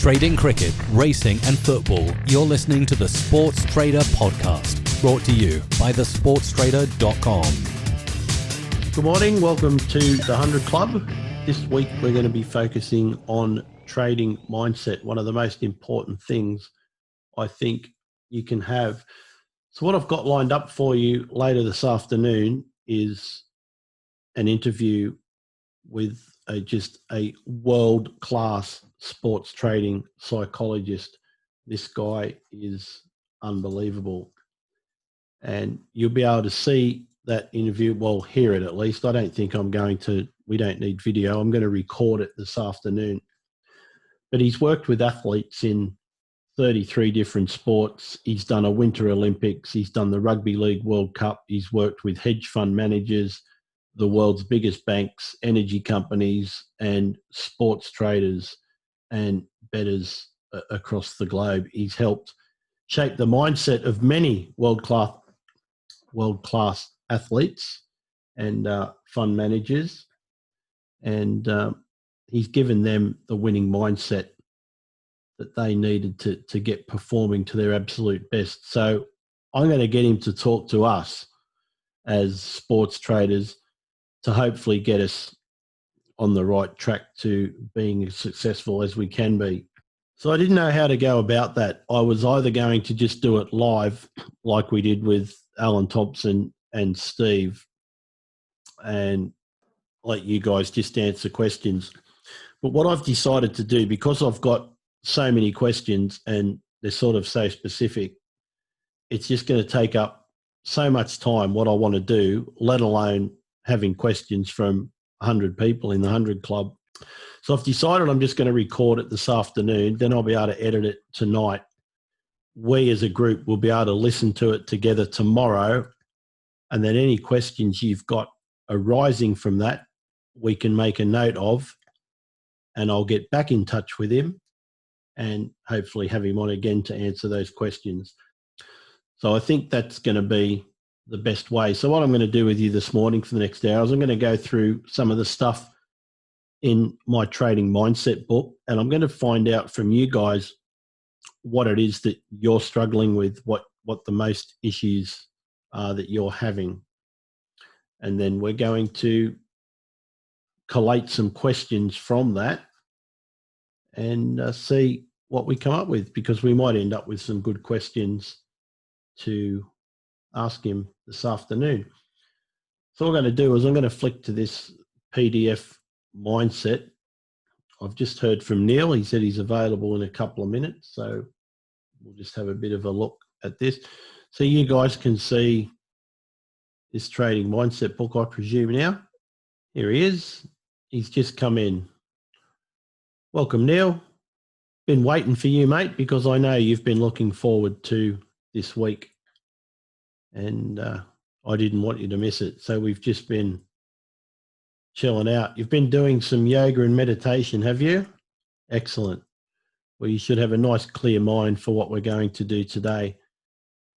Trading cricket, racing and football, you're listening to the Sports Trader Podcast, brought to you by thesportstrader.com. Good morning, welcome to the 100 Club. This week we're going to be focusing on trading mindset, one of the most important things I think you can have. So what I've got lined up for you later this afternoon is an interview with just a world-class sports trading psychologist. This guy is unbelievable. And you'll be able to see that interview, well, hear it at least. I don't think we don't need video. I'm going to record it this afternoon. But he's worked with athletes in 33 different sports. He's done a Winter Olympics. He's done the Rugby League World Cup. He's worked with hedge fund managers, the world's biggest banks, energy companies, and sports traders and bettors across the globe. He's helped shape the mindset of many world-class athletes and fund managers. And he's given them the winning mindset that they needed to get performing to their absolute best. So I'm going to get him to talk to us as sports traders to hopefully get us on the right track to being as successful as we can be. So I didn't know how to go about that. I was either going to just do it live like we did with Alan Thompson and Steve and let you guys just answer questions. But what I've decided to do, because I've got so many questions and they're sort of so specific, it's just going to take up so much time what I want to do, let alone having questions from 100 people in the 100 Club. So I've decided I'm just going to record it this afternoon, then I'll be able to edit it tonight. We as a group will be able to listen to it together tomorrow, and then any questions you've got arising from that, we can make a note of, and I'll get back in touch with him and hopefully have him on again to answer those questions. So I think that's going to be the best way. So what I'm going to do with you this morning for the next hour is I'm going to go through some of the stuff in my trading mindset book, and I'm going to find out from you guys what it is that you're struggling with, what the most issues are that you're having. And then we're going to collate some questions from that and see what we come up with, because we might end up with some good questions to ask him this afternoon. So what I'm going to do is I'm going to flick to this PDF mindset. I've just heard from Neil. He said he's available in a couple of minutes. So we'll just have a bit of a look at this. So you guys can see this trading mindset book, I presume now. Here he is. He's just come in. Welcome, Neil. Been waiting for you, mate, because I know you've been looking forward to this week. And I didn't want you to miss it. So we've just been chilling out. You've been doing some yoga and meditation, have you? Excellent. Well, you should have a nice clear mind for what we're going to do today.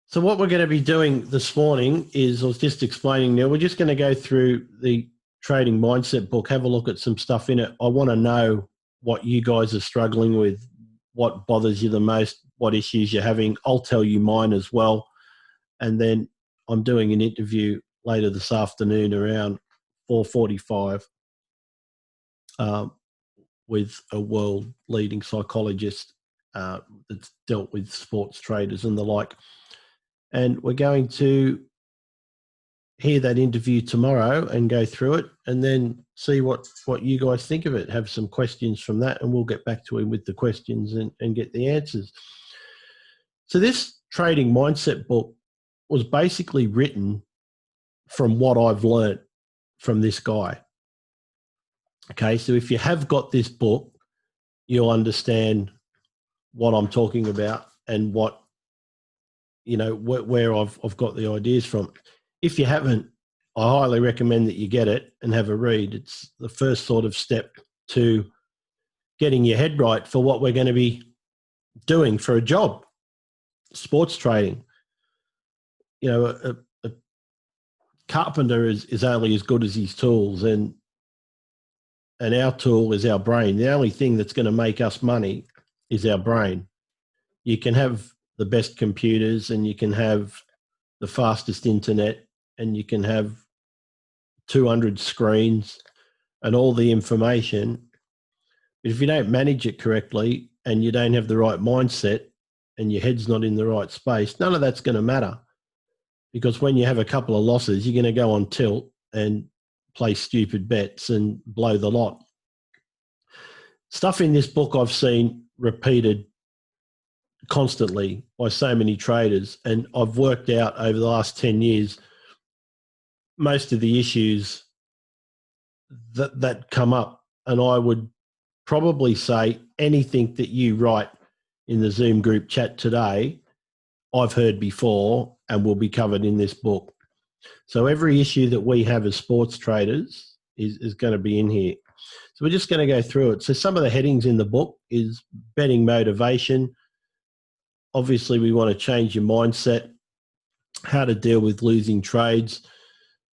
So what we're going to be doing this morning is, I was just explaining now, we're just going to go through the trading mindset book, have a look at some stuff in it. I want to know what you guys are struggling with, what bothers you the most, what issues you're having. I'll tell you mine as well. And then I'm doing an interview later this afternoon around 4:45 with a world-leading psychologist that's dealt with sports traders and the like. And we're going to hear that interview tomorrow and go through it and then see what you guys think of it. Have some questions from that, and we'll get back to him with the questions and get the answers. So this trading mindset book was basically written from what I've learned from this guy. Okay, so if you have got this book, you'll understand what I'm talking about and what, where I've got the ideas from. If you haven't, I highly recommend that you get it and have a read. It's the first sort of step to getting your head right for what we're going to be doing for a job, sports trading. A carpenter is only as good as his tools, and our tool is our brain. The only thing that's going to make us money is our brain. You can have the best computers and you can have the fastest internet and you can have 200 screens and all the information. But if you don't manage it correctly and you don't have the right mindset and your head's not in the right space, none of that's going to matter. Because when you have a couple of losses, you're going to go on tilt and play stupid bets and blow the lot. Stuff in this book I've seen repeated constantly by so many traders, and I've worked out over the last 10 years most of the issues that come up. And I would probably say anything that you write in the Zoom group chat today, I've heard before and will be covered in this book. So every issue that we have as sports traders is going to be in here. So we're just going to go through it. So some of the headings in the book is betting motivation. Obviously, we want to change your mindset, how to deal with losing trades,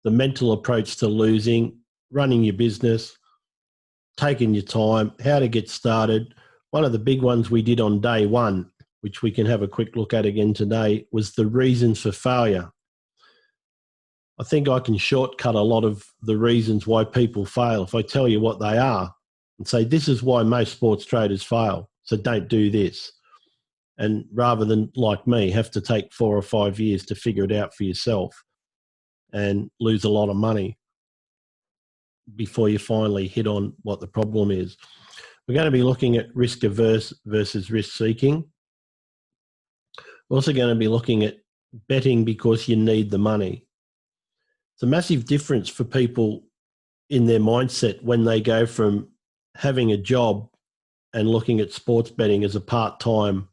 the mental approach to losing, running your business, taking your time, how to get started. One of the big ones we did on day one, which we can have a quick look at again today, was the reasons for failure. I think I can shortcut a lot of the reasons why people fail if I tell you what they are and say, this is why most sports traders fail, so don't do this. And rather than, like me, have to take 4 or 5 years to figure it out for yourself and lose a lot of money before you finally hit on what the problem is. We're going to be looking at risk averse versus risk seeking. We're also going to be looking at betting because you need the money. It's a massive difference for people in their mindset when they go from having a job and looking at sports betting as a part-time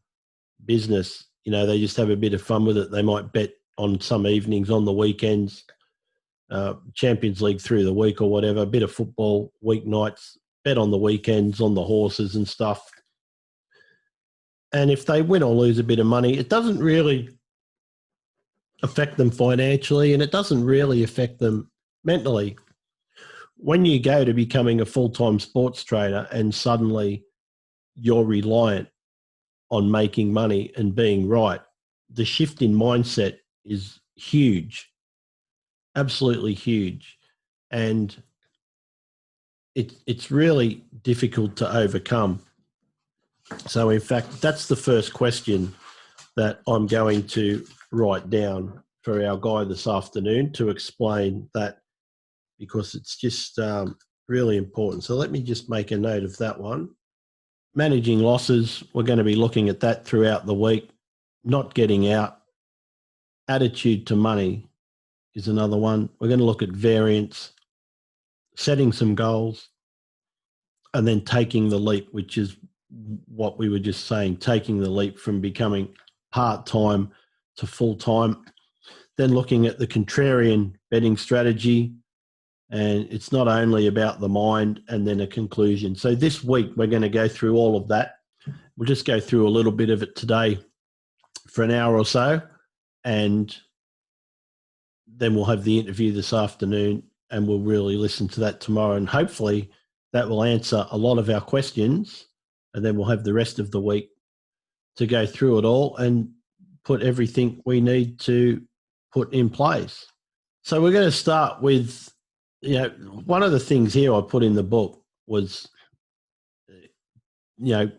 business. You know, they just have a bit of fun with it. They might bet on some evenings, on the weekends, Champions League through the week or whatever, a bit of football, weeknights, bet on the weekends, on the horses and stuff. And if they win or lose a bit of money, it doesn't really affect them financially and it doesn't really affect them mentally. When you go to becoming a full-time sports trader and suddenly you're reliant on making money and being right, the shift in mindset is huge, absolutely huge. And it's really difficult to overcome. So in fact, that's the first question that I'm going to write down for our guy this afternoon to explain that, because it's just really important. So let me just make a note of that one. Managing losses, we're going to be looking at that throughout the week. Not getting out. Attitude to money is another one. We're going to look at variance, setting some goals, and then taking the leap, which is what we were just saying, taking the leap from becoming part-time to full-time. Then looking at the contrarian betting strategy, and it's not only about the mind, and then a conclusion. So this week we're going to go through all of that. We'll just go through a little bit of it today for an hour or so, and then we'll have the interview this afternoon, and we'll really listen to that tomorrow, and hopefully that will answer a lot of our questions, and then we'll have the rest of the week to go through it all and put everything we need to put in place. So we're going to start with, you know, one of the things here I put in the book was, you know,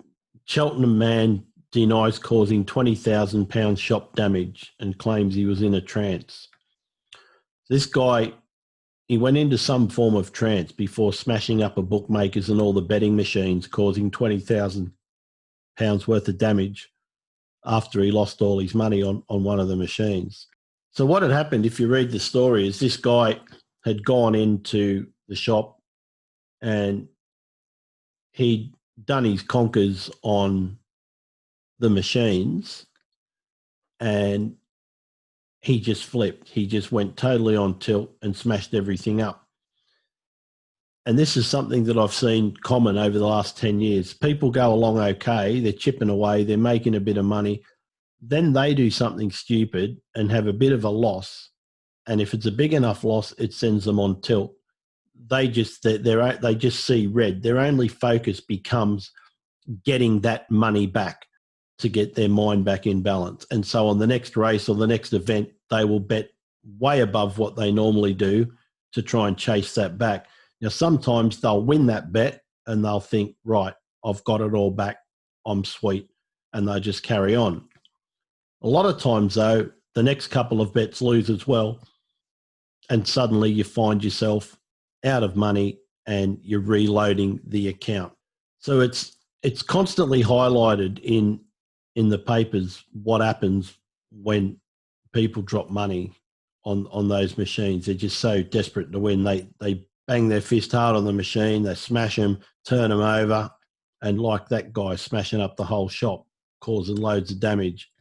Cheltenham man denies causing £20,000 shop damage and claims he was in a trance. This guy, he went into some form of trance before smashing up a bookmakers and all the betting machines, causing £20,000 worth of damage after he lost all his money on one of the machines. So what had happened, if you read the story, is this guy had gone into the shop and he'd done his conkers on the machines and he just flipped. He just went totally on tilt and smashed everything up. And this is something that I've seen common over the last 10 years. People go along okay, they're chipping away, they're making a bit of money. Then they do something stupid and have a bit of a loss. And if it's a big enough loss, it sends them on tilt. They just see red. Their only focus becomes getting that money back to get their mind back in balance. And so on the next race or the next event, they will bet way above what they normally do to try and chase that back. Now, sometimes they'll win that bet and they'll think, right, I've got it all back, I'm sweet, and they'll just carry on. A lot of times, though, the next couple of bets lose as well, and suddenly you find yourself out of money and you're reloading the account. So it's constantly highlighted in the papers what happens when people drop money on those machines. They're just so desperate to win. They bang their fist hard on the machine, they smash them, turn them over, and like that guy smashing up the whole shop, causing loads of damage.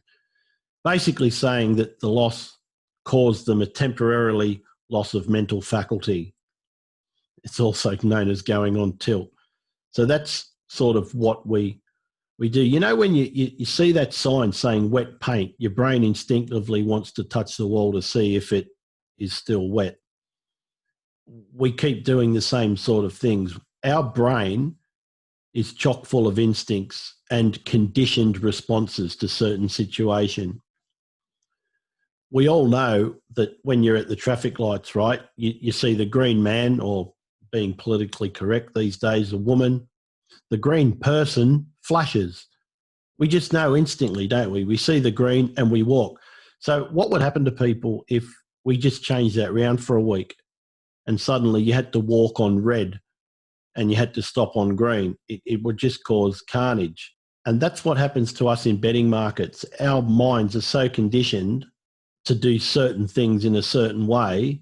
Basically saying that the loss caused them a temporarily loss of mental faculty. It's also known as going on tilt. So that's sort of what we do. You know, when you see that sign saying wet paint, your brain instinctively wants to touch the wall to see if it is still wet. We keep doing the same sort of things. Our brain is chock full of instincts and conditioned responses to certain situation. We all know that when you're at the traffic lights, right, you see the green man, or being politically correct these days, a woman, the green person flashes. We just know instantly, don't we? We see the green and we walk. So what would happen to people if we just changed that round for a week and suddenly you had to walk on red and you had to stop on green? It would just cause carnage. And that's what happens to us in betting markets. Our minds are so conditioned to do certain things in a certain way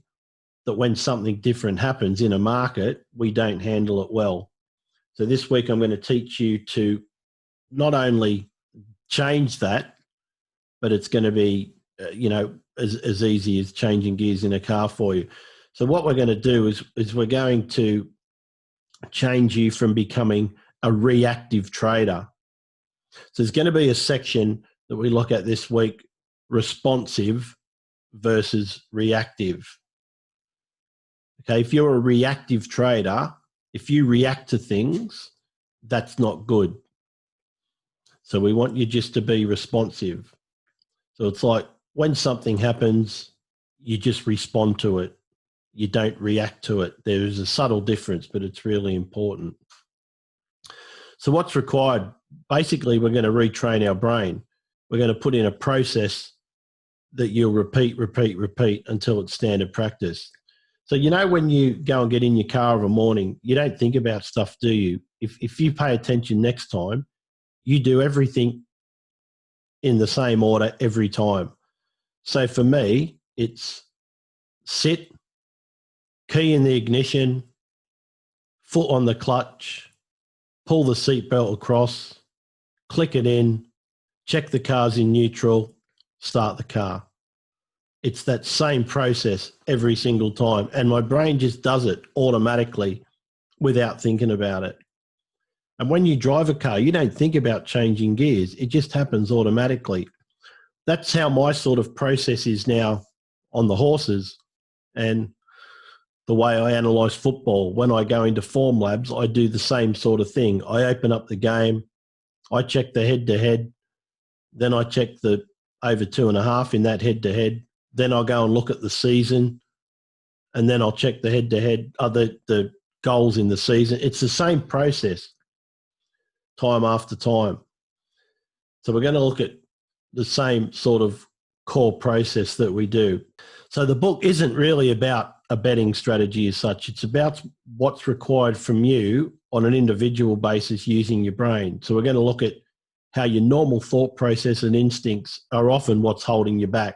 that when something different happens in a market, we don't handle it well. So this week I'm going to teach you to not only change that, but it's going to be, as easy as changing gears in a car for you. So what we're going to do is we're going to change you from becoming a reactive trader. So there's going to be a section that we look at this week, responsive versus reactive. Okay, if you're a reactive trader, if you react to things, that's not good. So we want you just to be responsive. So it's like when something happens, you just respond to it. You don't react to it. There is a subtle difference, but it's really important. So what's required? Basically, we're going to retrain our brain. We're going to put in a process that you'll repeat until it's standard practice. So, you know, when you go and get in your car of a morning, you don't think about stuff, do you? If you pay attention next time, you do everything in the same order every time. So for me, it's sit, key in the ignition, foot on the clutch, pull the seatbelt across, click it in, check the car's in neutral, start the car. It's that same process every single time. And my brain just does it automatically without thinking about it. And when you drive a car, you don't think about changing gears. It just happens automatically. That's how my sort of process is now on the horses and the way I analyse football. When I go into form labs, I do the same sort of thing. I open up the game, I check the head-to-head, then I check the over 2.5 in that head-to-head. Then I'll go and look at the season, and then I'll check the head-to-head, the goals in the season. It's the same process, time after time. So we're going to look at the same sort of core process that we do. So the book isn't really about a betting strategy as such. It's about what's required from you on an individual basis using your brain. So we're going to look at how your normal thought process and instincts are often what's holding you back.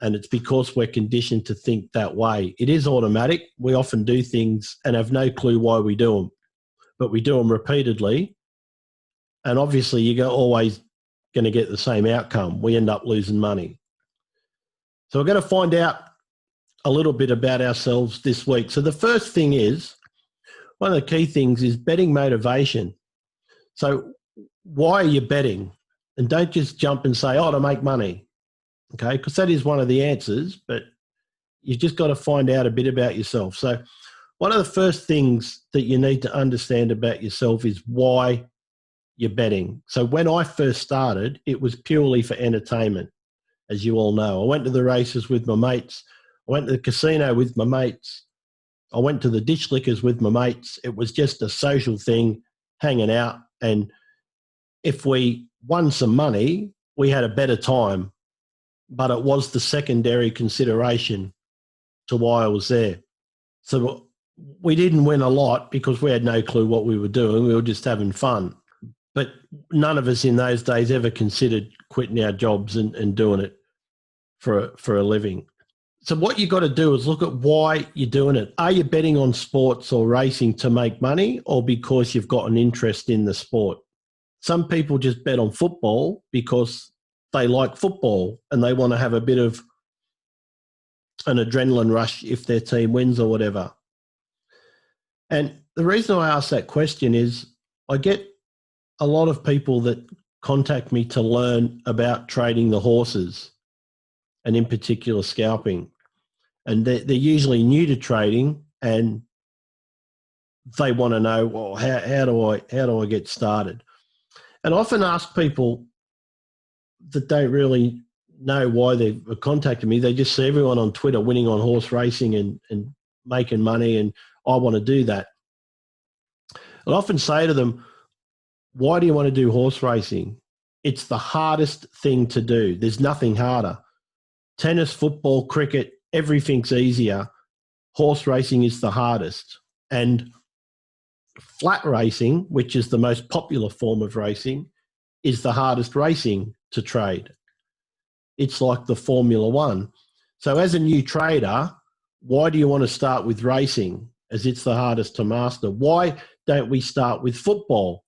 And it's because we're conditioned to think that way. It is automatic. We often do things and have no clue why we do them, but we do them repeatedly. And obviously you're always going to get the same outcome. We end up losing money. So we're going to find out a little bit about ourselves this week. So the first thing is, one of the key things is betting motivation. So why are you betting? And don't just jump and say, to make money. Okay, because that is one of the answers, but you've just got to find out a bit about yourself. So one of the first things that you need to understand about yourself is why your betting. So when I first started, it was purely for entertainment, as you all know. I went to the races with my mates. I went to the casino with my mates. I went to the ditch lickers with my mates. It was just a social thing, hanging out. And if we won some money, we had a better time. But it was the secondary consideration to why I was there. So we didn't win a lot because we had no clue what we were doing. We were just having fun. But none of us in those days ever considered quitting our jobs and doing it for a living. So what you got to do is look at why you're doing it. Are you betting on sports or racing to make money, or because you've got an interest in the sport? Some people just bet on football because they like football and they want to have a bit of an adrenaline rush if their team wins or whatever. And the reason I ask that question is I get a lot of people that contact me to learn about trading the horses, and in particular scalping. And they're usually new to trading, and they want to know, well, how do I get started? And I often ask people that don't really know why they've contacted me. They just see everyone on Twitter winning on horse racing and making money, and I want to do that. I often say to them, why do you want to do horse racing? It's the hardest thing to do. There's nothing harder. Tennis, football, cricket, everything's easier. Horse racing is the hardest. And flat racing, which is the most popular form of racing, is the hardest racing to trade. It's like the Formula One. So as a new trader, why do you want to start with racing, as it's the hardest to master? Why don't we start with football?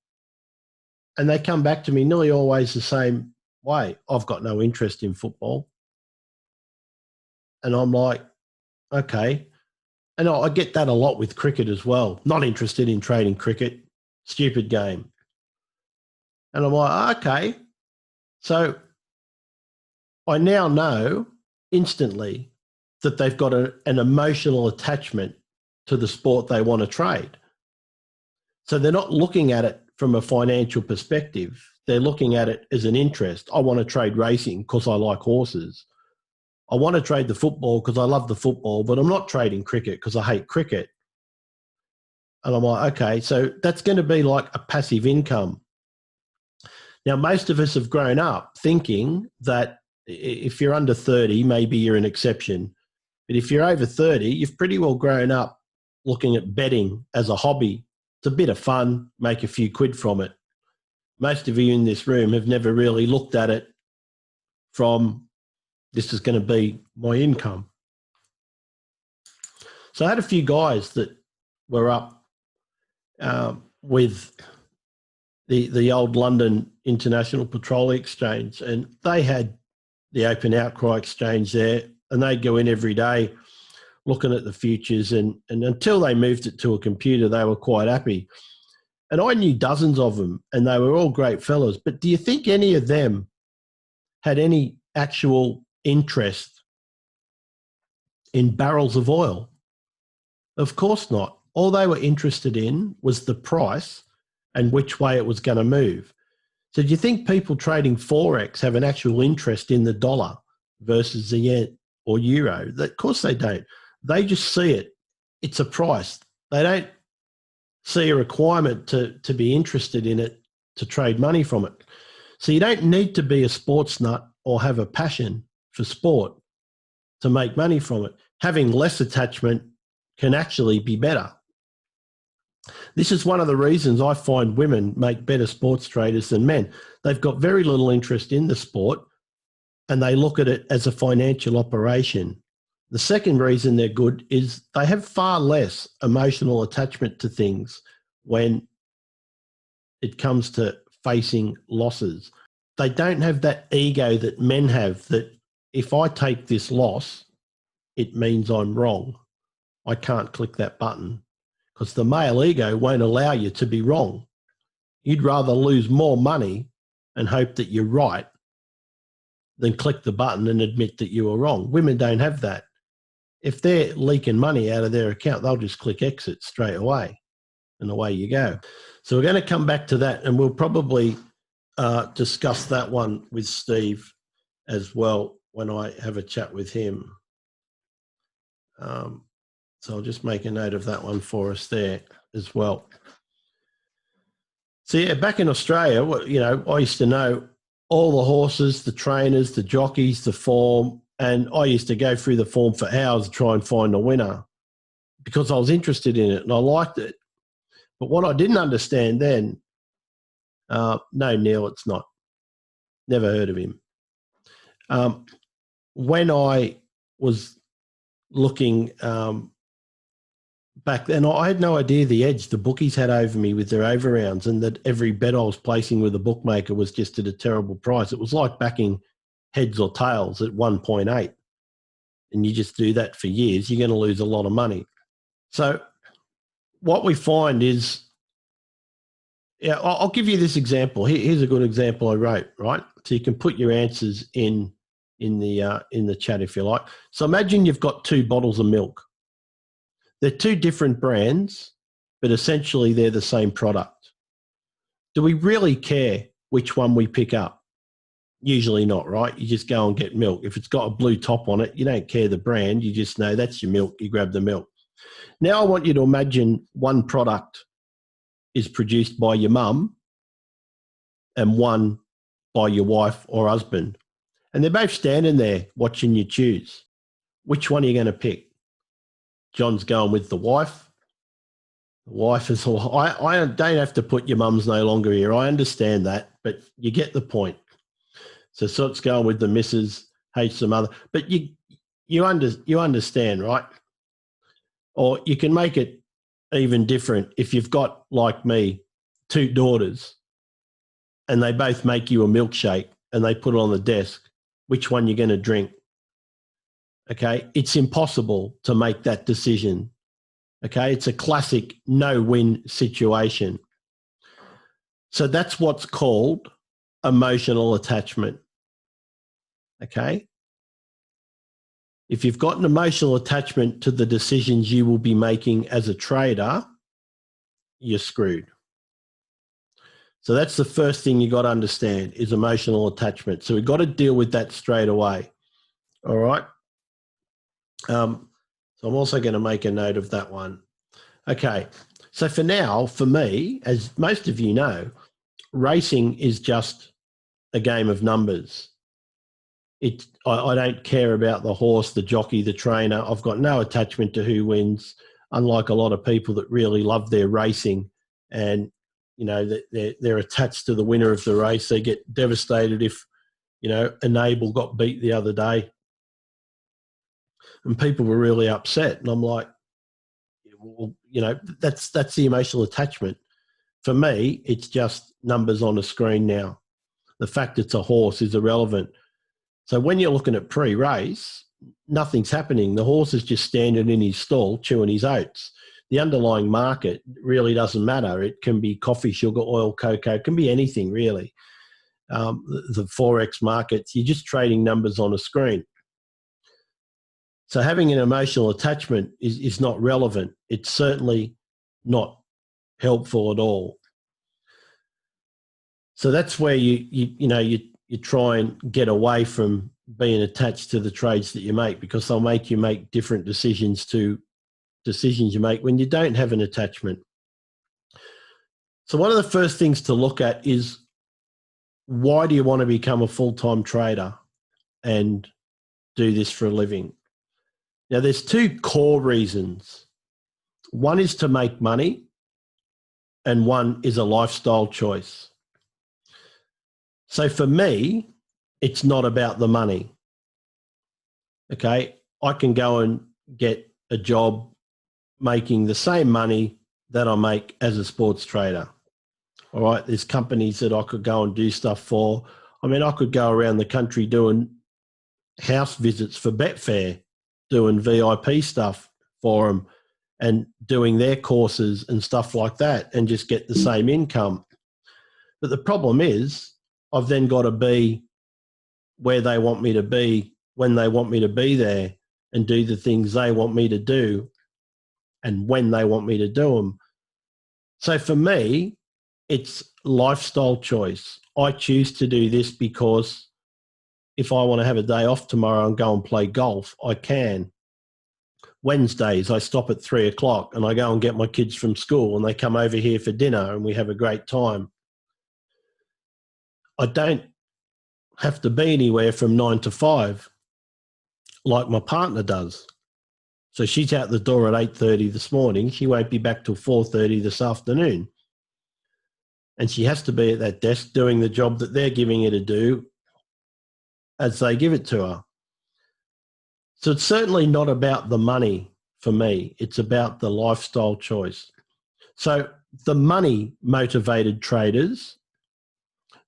And they come back to me nearly always the same way. I've got no interest in football. And I'm like, okay. And I get that a lot with cricket as well. Not interested in trading cricket. Stupid game. And I'm like, okay. So I now know instantly that they've got an emotional attachment to the sport they want to trade. So they're not looking at it from a financial perspective. They're looking at it as an interest. I want to trade racing because I like horses. I want to trade the football because I love the football, but I'm not trading cricket because I hate cricket. And I'm like, okay, so that's going to be like a passive income. Now, most of us have grown up thinking that if you're under 30, maybe you're an exception. But if you're over 30, you've pretty well grown up looking at betting as a hobby. It's a bit of fun, make a few quid from it. Most of you in this room have never really looked at it from, this is going to be my income. So I had a few guys that were up with the old London International Petroleum Exchange, and they had the Open Outcry Exchange there, and they'd go in every day looking at the futures, and until they moved it to a computer, they were quite happy. And I knew dozens of them, and they were all great fellas. But do you think any of them had any actual interest in barrels of oil? Of course not. All they were interested in was the price and which way it was going to move. So do you think people trading Forex have an actual interest in the dollar versus the yen or euro? Of course they don't. They just see it. It's a price. They don't see a requirement to be interested in it, to trade money from it. So you don't need to be a sports nut or have a passion for sport to make money from it. Having less attachment can actually be better. This is one of the reasons I find women make better sports traders than men. They've got very little interest in the sport and they look at it as a financial operation. The second reason they're good is they have far less emotional attachment to things when it comes to facing losses. They don't have that ego that men have, that if I take this loss, it means I'm wrong. I can't click that button, because the male ego won't allow you to be wrong. You'd rather lose more money and hope that you're right than click the button and admit that you were wrong. Women don't have that. If they're leaking money out of their account, they'll just click exit straight away. and away you go. So we're going to come back to that, and we'll probably discuss that one with Steve as well when I have a chat with him. So I'll just make a note of that one for us there as well. So yeah, back in Australia, I used to know all the horses, the trainers, the jockeys, the form, and I used to go through the form for hours to try and find a winner because I was interested in it and I liked it. But what I didn't understand then, no, Neil, it's not. Never heard of him. When I was looking back then, I had no idea the edge the bookies had over me with their over rounds, and that every bet I was placing with a bookmaker was just at a terrible price. It was like backing heads or tails at 1.8. And you just do that for years, you're going to lose a lot of money. So what we find is, I'll give you this example. Here's a good example I wrote, right? So you can put your answers in the chat if you like. So imagine you've got 2 bottles of milk. They're 2 different brands, but essentially they're the same product. Do we really care which one we pick up? Usually not, right? You just go and get milk. If it's got a blue top on it, you don't care the brand. You just know that's your milk. You grab the milk. Now I want you to imagine one product is produced by your mum and one by your wife or husband. And they're both standing there watching you choose. Which one are you going to pick? John's going with the wife. The wife is all, I don't have to put your mum's no longer here. I understand that, but you get the point. So it's going with the missus, hates the mother. But you understand, right? Or you can make it even different. If you've got, like me, 2 daughters and they both make you a milkshake and they put it on the desk, which one you're going to drink? Okay, it's impossible to make that decision. Okay, it's a classic no-win situation. So that's what's called emotional attachment. Okay, if you've got an emotional attachment to the decisions you will be making as a trader, you're screwed. So that's the first thing you got to understand is emotional attachment. So we've got to deal with that straight away. All right. So I'm also going to make a note of that one. Okay. So for now, for me, as most of you know, racing is just a game of numbers. I don't care about the horse, the jockey, the trainer. I've got no attachment to who wins, unlike a lot of people that really love their racing and, they're attached to the winner of the race. They get devastated if, Enable got beat the other day and people were really upset. And I'm like, well, that's the emotional attachment. For me, it's just numbers on a screen now. The fact it's a horse is irrelevant. So when you're looking at pre-race, nothing's happening. The horse is just standing in his stall chewing his oats. The underlying market really doesn't matter. It can be coffee, sugar, oil, cocoa. It can be anything really. The Forex markets, you're just trading numbers on a screen. So having an emotional attachment is not relevant. It's certainly not helpful at all. So that's where you try and get away from being attached to the trades that you make, because they'll make you make different decisions to decisions you make when you don't have an attachment. So one of the first things to look at is, why do you want to become a full-time trader and do this for a living? Now, there's 2 core reasons. One is to make money, and one is a lifestyle choice. So for me, it's not about the money. Okay, I can go and get a job making the same money that I make as a sports trader. All right, there's companies that I could go and do stuff for. I mean, I could go around the country doing house visits for Betfair, doing VIP stuff for them and doing their courses and stuff like that, and just get the same income. But the problem is, I've then got to be where they want me to be, when they want me to be there, and do the things they want me to do and when they want me to do them. So for me, it's lifestyle choice. I choose to do this because if I want to have a day off tomorrow and go and play golf, I can. Wednesdays, I stop at 3:00 and I go and get my kids from school and they come over here for dinner and we have a great time. I don't have to be anywhere from 9 to 5 like my partner does. So she's out the door at 8:30 this morning. She won't be back till 4:30 this afternoon. And she has to be at that desk doing the job that they're giving her to do as they give it to her. So it's certainly not about the money for me. It's about the lifestyle choice. So the money motivated traders,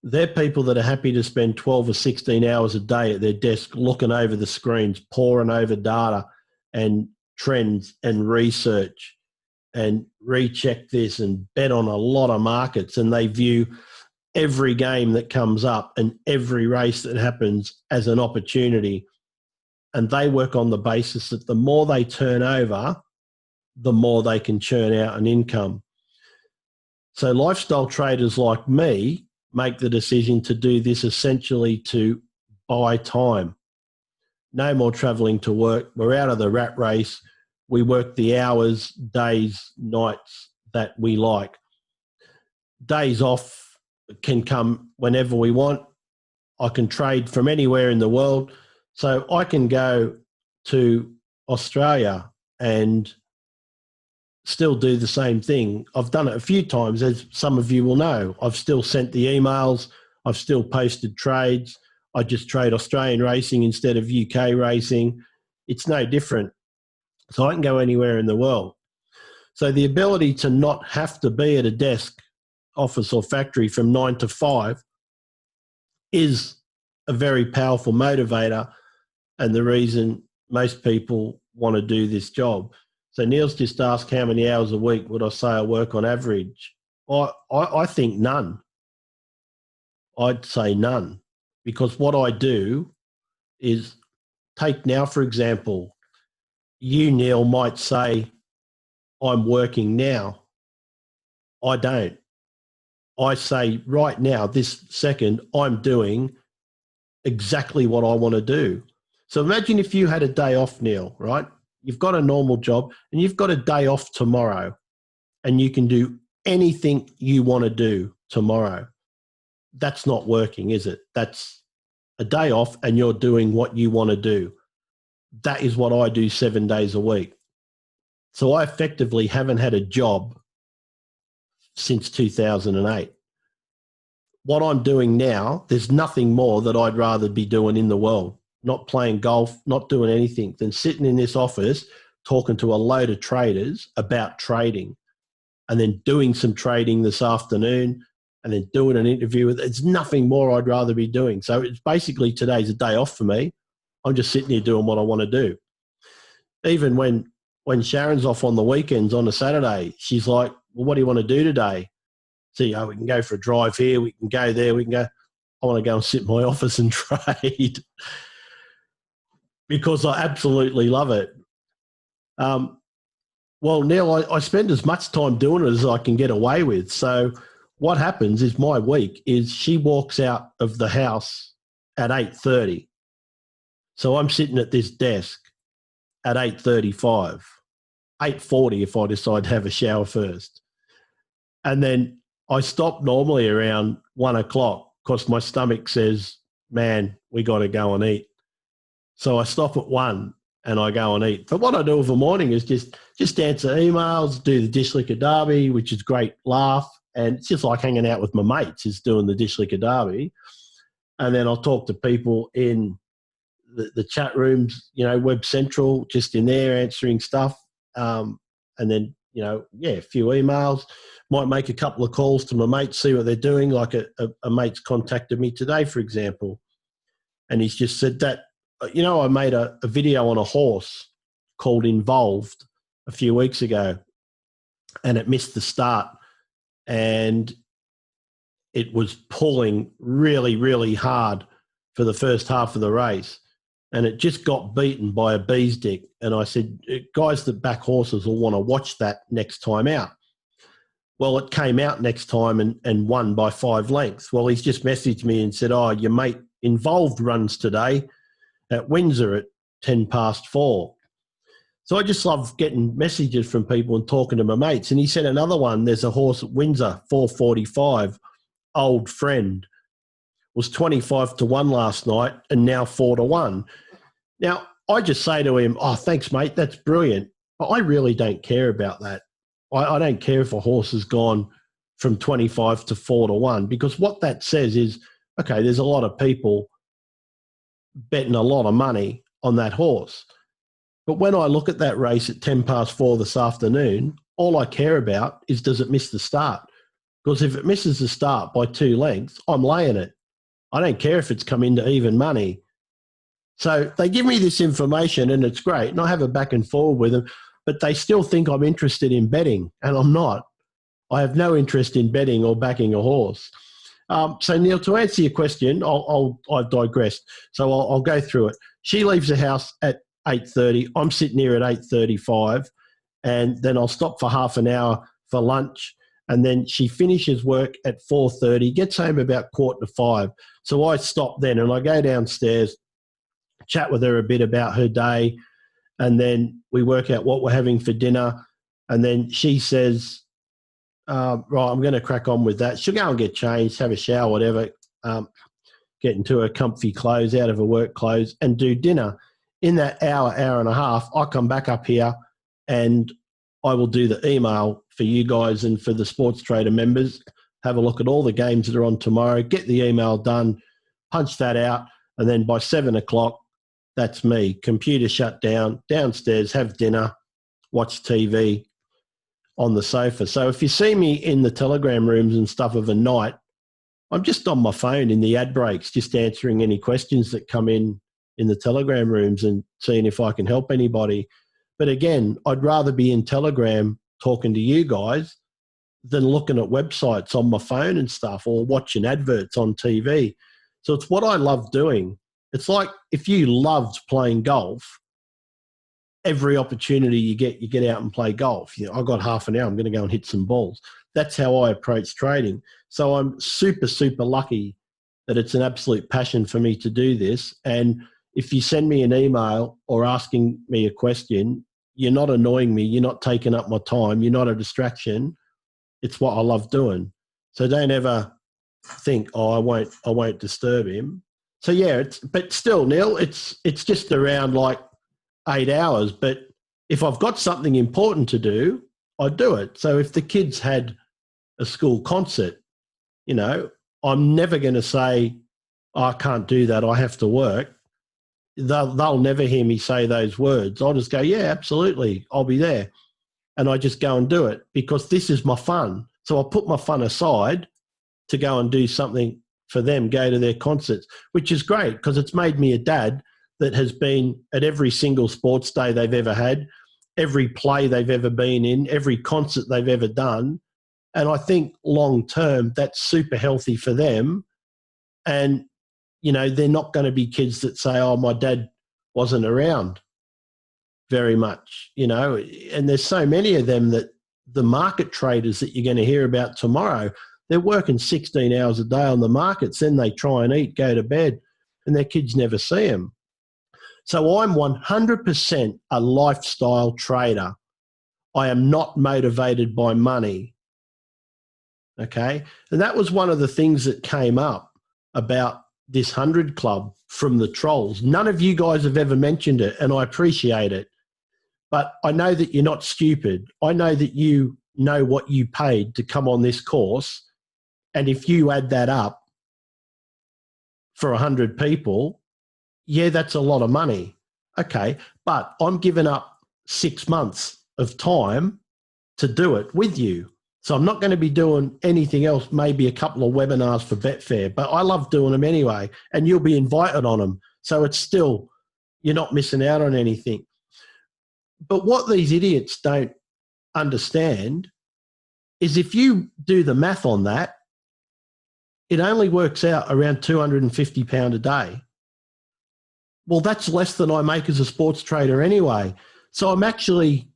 they're people that are happy to spend 12 or 16 hours a day at their desk looking over the screens, poring over data and trends and research and recheck this and bet on a lot of markets. And they view every game that comes up and every race that happens as an opportunity. And they work on the basis that the more they turn over, the more they can churn out an income. So lifestyle traders like me make the decision to do this essentially to buy time. No more traveling to work. We're out of the rat race. We work the hours, days, nights that we like. Days off can come whenever we want. I can trade from anywhere in the world. So I can go to Australia and still do the same thing. I've done it a few times, as some of you will know. I've still sent the emails. I've still posted trades. I just trade Australian racing instead of UK racing. It's no different. So I can go anywhere in the world. So the ability to not have to be at a desk, office or factory from 9 to 5 is a very powerful motivator and the reason most people want to do this job. So Neil's just asked how many hours a week would I say I work on average? I think none. I'd say none, because what I do is take now, for example, you, Neil, might say, I'm working now. I don't. I say right now, this second, I'm doing exactly what I want to do. So imagine if you had a day off, Neil, right? You've got a normal job and you've got a day off tomorrow and you can do anything you want to do tomorrow. That's not working, is it? That's a day off and you're doing what you want to do. That is what I do 7 days a week. So I effectively haven't had a job since 2008. What I'm doing now, there's nothing more that I'd rather be doing in the world. Not playing golf, not doing anything, than sitting in this office talking to a load of traders about trading and then doing some trading this afternoon and then doing an interview. It's nothing more I'd rather be doing. So it's basically today's a day off for me. I'm just sitting here doing what I want to do. Even when Sharon's off on the weekends on a Saturday, she's like, well, what do you want to do today? So, we can go for a drive here, we can go there, we can go. I want to go and sit in my office and trade because I absolutely love it. Well, Neil, I spend as much time doing it as I can get away with. So what happens is my week is she walks out of the house at 8:30. So I'm sitting at this desk at 8:35, 8:40 if I decide to have a shower first. And then I stop normally around 1 o'clock because my stomach says, man, we got to go and eat. So I stop at 1 and I go and eat. But what I do of the morning is just answer emails, do the Dish Liquor Derby, which is great laugh. And it's just like hanging out with my mates is doing the Dish Liquor Derby. And then I'll talk to people in the chat rooms, Web Central, just in there answering stuff. And then, a few emails. Might make a couple of calls to my mates, see what they're doing. Like a mate's contacted me today, for example. And he's just said that, I made a video on a horse called Involved a few weeks ago and it missed the start and it was pulling really, really hard for the first half of the race. And it just got beaten by a bee's dick. And I said, guys that back horses will want to watch that next time out. Well, it came out next time and won by 5 lengths. Well, he's just messaged me and said, oh, your mate Involved runs today at Windsor at 4:10. So I just love getting messages from people and talking to my mates. And he said another one, there's a horse at Windsor, 4:45, Old Friend, was 25-1 last night and now 4-1. Now, I just say to him, oh, thanks, mate, that's brilliant. But I really don't care about that. I don't care if a horse has gone from 25 to 4-1, because what that says is, okay, there's a lot of people betting a lot of money on that horse. But when I look at that race at 4:10 this afternoon, all I care about is, does it miss the start? Because if it misses the start by 2 lengths, I'm laying it. I don't care if it's come into even money. So they give me this information and it's great, and I have a back and forward with them, but they still think I'm interested in betting, and I'm not. I have no interest in betting or backing a horse. So, Neil, to answer your question, I've digressed. So I'll go through it. She leaves the house at 8:30. I'm sitting here at 8:35, and then I'll stop for half an hour for lunch, and then she finishes work at 4:30, gets home about 4:45. So I stop then and I go downstairs, chat with her a bit about her day, and then we work out what we're having for dinner. And then she says, right, I'm going to crack on with that. She'll go and get changed, have a shower, whatever, get into her comfy clothes, out of her work clothes, and do dinner. In that hour and a half, I come back up here and I will do the email for you guys and for the Sports Trader members, have a look at all the games that are on tomorrow, get the email done, punch that out, and then by 7 o'clock, that's me. Computer shut down, downstairs, have dinner, watch TV on the sofa. So if you see me in the Telegram rooms and stuff of a night, I'm just on my phone in the ad breaks, just answering any questions that come in the Telegram rooms and seeing if I can help anybody. But again, I'd rather be in Telegram talking to you guys than looking at websites on my phone and stuff, or watching adverts on TV. So it's what I love doing. It's like if you loved playing golf, every opportunity you get out and play golf. You know, I've got half an hour, I'm going to go and hit some balls. That's how I approach trading. So I'm super, super lucky that it's an absolute passion for me to do this. And if you send me an email or asking me a question, you're not annoying me, you're not taking up my time, you're not a distraction. It's what I love doing. So don't ever think, oh, I won't disturb him. So yeah, but still, Neil, it's just around like 8 hours. But if I've got something important to do, I do it. So if the kids had a school concert, you know, I'm never going to say, oh, I can't do that, I have to work. They'll never hear me say those words. I'll just go, yeah, absolutely, I'll be there. And I just go and do it because this is my fun. So I'll put my fun aside to go and do something for them, go to their concerts, which is great because it's made me a dad that has been at every single sports day they've ever had, every play they've ever been in, every concert they've ever done. And I think long term, that's super healthy for them. And, you know, they're not going to be kids that say, oh, my dad wasn't around very much, you know. And there's so many of them that the market traders that you're going to hear about tomorrow, they're working 16 hours a day on the markets, then they try and eat, go to bed, and their kids never see them. So I'm 100% a lifestyle trader. I am not motivated by money. Okay? And that was one of the things that came up about this 100 Club from the trolls. None of you guys have ever mentioned it, and I appreciate it. But I know that you're not stupid. I know that you know what you paid to come on this course. And if you add that up for 100 people, yeah, that's a lot of money. Okay, but I'm giving up 6 months of time to do it with you. So I'm not going to be doing anything else, maybe a couple of webinars for Betfair, but I love doing them anyway, and you'll be invited on them. So it's still, you're not missing out on anything. But what these idiots don't understand is if you do the math on that, it only works out around £250 a day. Well, that's less than I make as a sports trader anyway. So I'm actually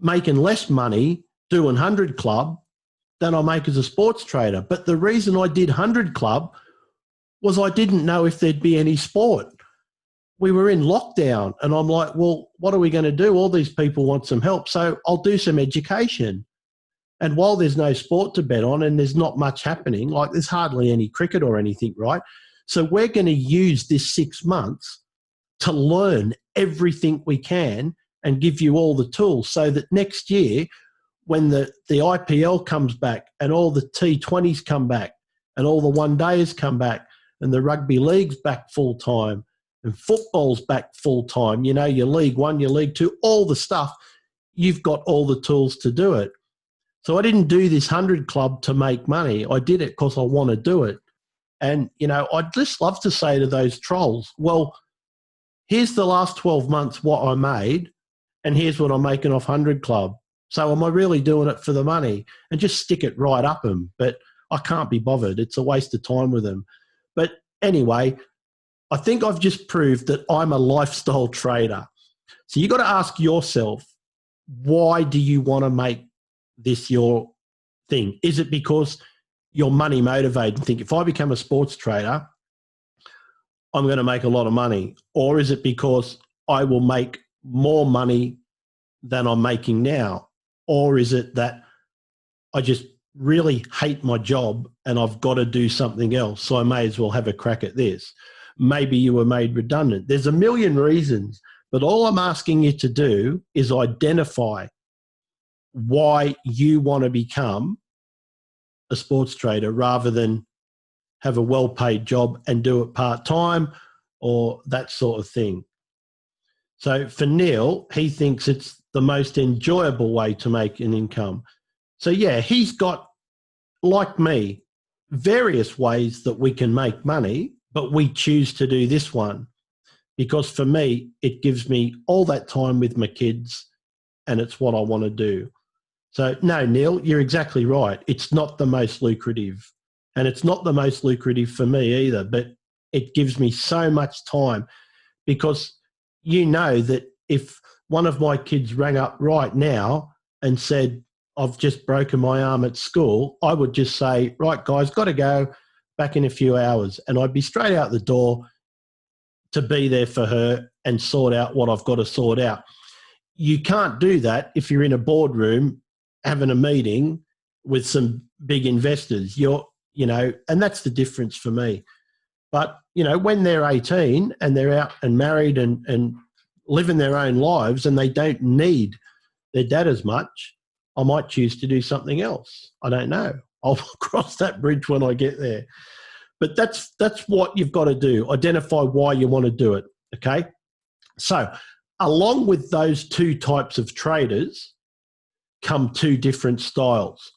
making less money doing 100 Club than I make as a sports trader. But the reason I did 100 Club was I didn't know if there'd be any sport. We were in lockdown and I'm like, well, what are we going to do? All these people want some help. So I'll do some education. And while there's no sport to bet on and there's not much happening, like there's hardly any cricket or anything, right? So we're going to use this 6 months to learn everything we can and give you all the tools so that next year, when the IPL comes back and all the T20s come back and all the one-dayers come back and the rugby league's back full-time and football's back full-time, you know, your League One, your League Two, all the stuff, you've got all the tools to do it. So I didn't do this 100 Club to make money. I did it because I want to do it. And, you know, I'd just love to say to those trolls, well, here's the last 12 months what I made and here's what I'm making off 100 Club. So am I really doing it for the money? And just stick it right up them. But I can't be bothered. It's a waste of time with them. But anyway, I think I've just proved that I'm a lifestyle trader. So you've got to ask yourself, why do you want to make this your thing? Is it because you're money motivated and think, if I become a sports trader, I'm going to make a lot of money? Or is it because I will make more money than I'm making now? Or is it that I just really hate my job and I've got to do something else, so I may as well have a crack at this? Maybe you were made redundant. There's a million reasons, but all I'm asking you to do is identify why you want to become a sports trader rather than have a well-paid job and do it part-time or that sort of thing. So for Neil, he thinks it's the most enjoyable way to make an income. So yeah, he's got, like me, various ways that we can make money, but we choose to do this one because for me, it gives me all that time with my kids and it's what I want to do. So no, Neil, you're exactly right. It's not the most lucrative and it's not the most lucrative for me either, but it gives me so much time because you know that if one of my kids rang up right now and said, I've just broken my arm at school, I would just say, right, guys, got to go, back in a few hours. And I'd be straight out the door to be there for her and sort out what I've got to sort out. You can't do that if you're in a boardroom having a meeting with some big investors. And that's the difference for me. But, you know, when they're 18 and they're out and married and living their own lives and they don't need their dad as much, I might choose to do something else. I don't know. I'll cross that bridge when I get there. But that's what you've got to do. Identify why you want to do it, okay? So along with those two types of traders come two different styles.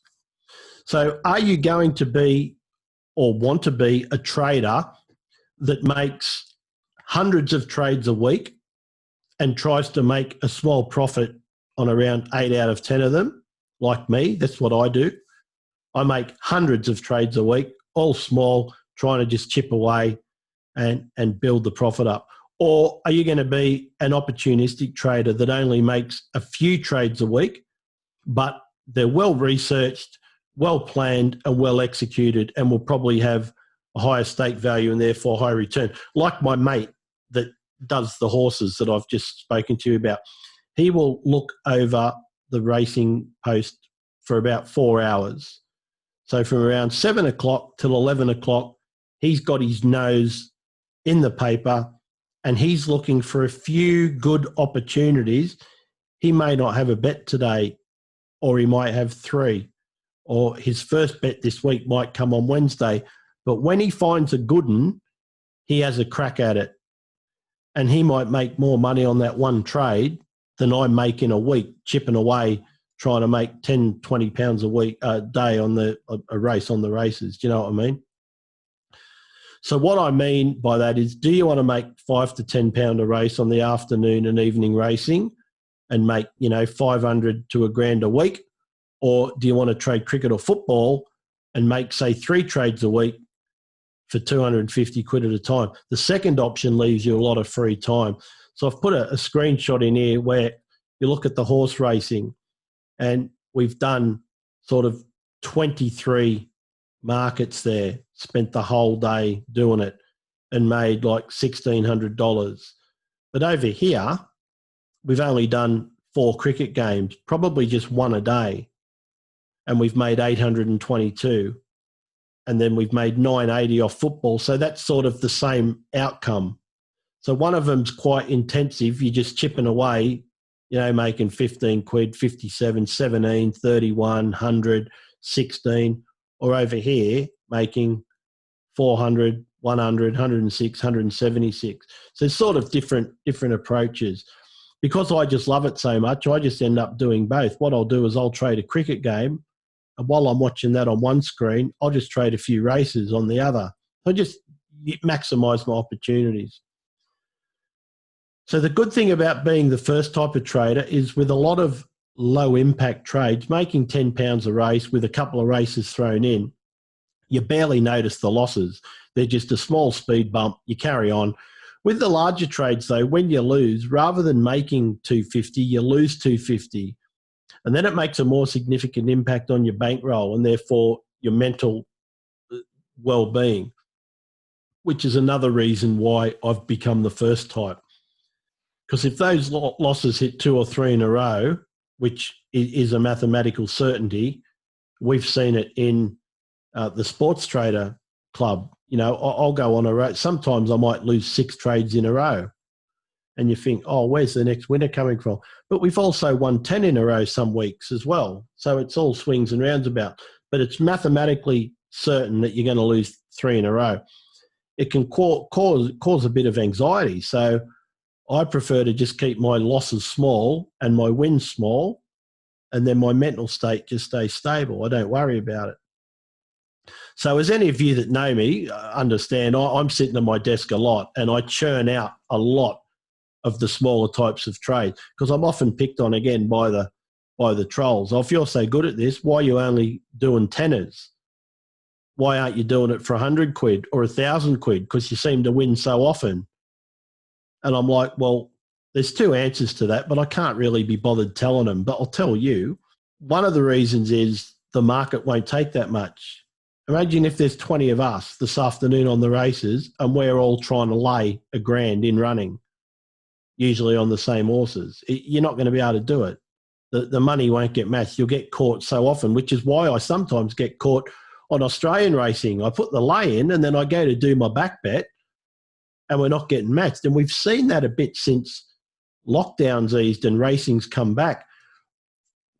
So are you going to be or want to be a trader that makes hundreds of trades a week and tries to make a small profit on around 8 out of 10 of them, like me? That's what I do. I make hundreds of trades a week, all small, trying to just chip away and build the profit up. Or are you going to be an opportunistic trader that only makes a few trades a week, but they're well researched, well planned and well executed and will probably have a higher stake value and therefore high return? Like my mate that does the horses that I've just spoken to you about. He will look over the racing post for about 4 hours. So from around 7 o'clock till 11 o'clock, he's got his nose in the paper and he's looking for a few good opportunities. He may not have a bet today, or he might have 3, or his first bet this week might come on Wednesday. But when he finds a good one, he has a crack at it. And he might make more money on that one trade than I make in a week, chipping away, trying to make 10, 20 pounds a day on a race on the races. Do you know what I mean? So what I mean by that is, do you want to make £5 to £10 a race on the afternoon and evening racing and make, 500 to £1,000 a week? Or do you want to trade cricket or football and make, say, 3 trades a week for 250 quid at a time? The second option leaves you a lot of free time. So I've put a screenshot in here where you look at the horse racing, and we've done sort of 23 markets there, spent the whole day doing it and made like $1,600. But over here, we've only done 4 cricket games, probably just one a day, and we've made 822. And then we've made 980 off football. So that's sort of the same outcome. So one of them's quite intensive. You're just chipping away, making 15 quid, 57, 17, 31, 100, 16, or over here making 400, 100, 106, 176. So it's sort of different approaches. Because I just love it so much, I just end up doing both. What I'll do is I'll trade a cricket game, and while I'm watching that on one screen, I'll just trade a few races on the other. I just maximise my opportunities. So the good thing about being the first type of trader is with a lot of low impact trades, making £10 a race with a couple of races thrown in, you barely notice the losses. They're just a small speed bump. You carry on. With the larger trades though, when you lose, rather than making 250, you lose 250. And then it makes a more significant impact on your bankroll and therefore your mental well-being, which is another reason why I've become the first type. Because if those losses hit 2 or 3 in a row, which is a mathematical certainty, we've seen it in the Sports Trader Club. I'll go on a row. Sometimes I might lose 6 trades in a row. And you think, oh, where's the next winner coming from? But we've also won 10 in a row some weeks as well. So it's all swings and roundabouts. But it's mathematically certain that you're going to lose 3 in a row. It can cause a bit of anxiety. So I prefer to just keep my losses small and my wins small, and then my mental state just stays stable. I don't worry about it. So as any of you that know me understand, I'm sitting at my desk a lot and I churn out a lot of the smaller types of trades because I'm often picked on again by the trolls. Oh, if you're so good at this, why are you only doing tenors? Why aren't you doing it for 100 quid or 1,000 quid? Because you seem to win so often. And I'm like, well, there's 2 answers to that, but I can't really be bothered telling them. But I'll tell you, one of the reasons is the market won't take that much. Imagine if there's 20 of us this afternoon on the races and we're all trying to lay $1,000 in running, usually on the same horses. You're not going to be able to do it. The money won't get matched. You'll get caught so often, which is why I sometimes get caught on Australian racing. I put the lay in and then I go to do my back bet and we're not getting matched. And we've seen that a bit since lockdowns eased and racing's come back.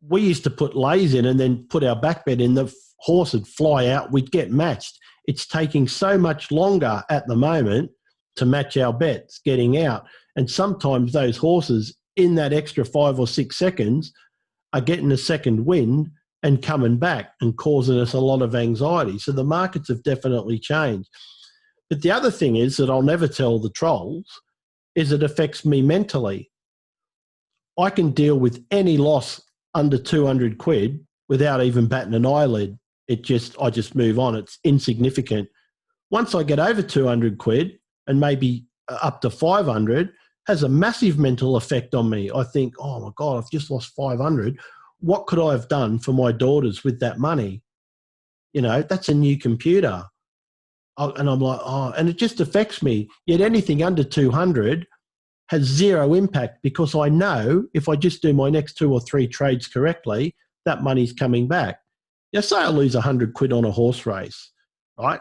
We used to put lays in and then put our back bet in. The horse would fly out. We'd get matched. It's taking so much longer at the moment to match our bets getting out. And sometimes those horses in that extra 5 or 6 seconds are getting a second wind and coming back and causing us a lot of anxiety. So the markets have definitely changed. But the other thing is that I'll never tell the trolls is it affects me mentally. I can deal with any loss under 200 quid without even batting an eyelid. I just move on. It's insignificant. Once I get over 200 quid and maybe up to 500, has a massive mental effect on me. I think, oh my God, I've just lost 500. What could I have done for my daughters with that money? That's a new computer. And I'm like, oh, and it just affects me. Yet anything under 200 has zero impact because I know if I just do my next 2 or 3 trades correctly, that money's coming back. Say I lose 100 quid on a horse race, right?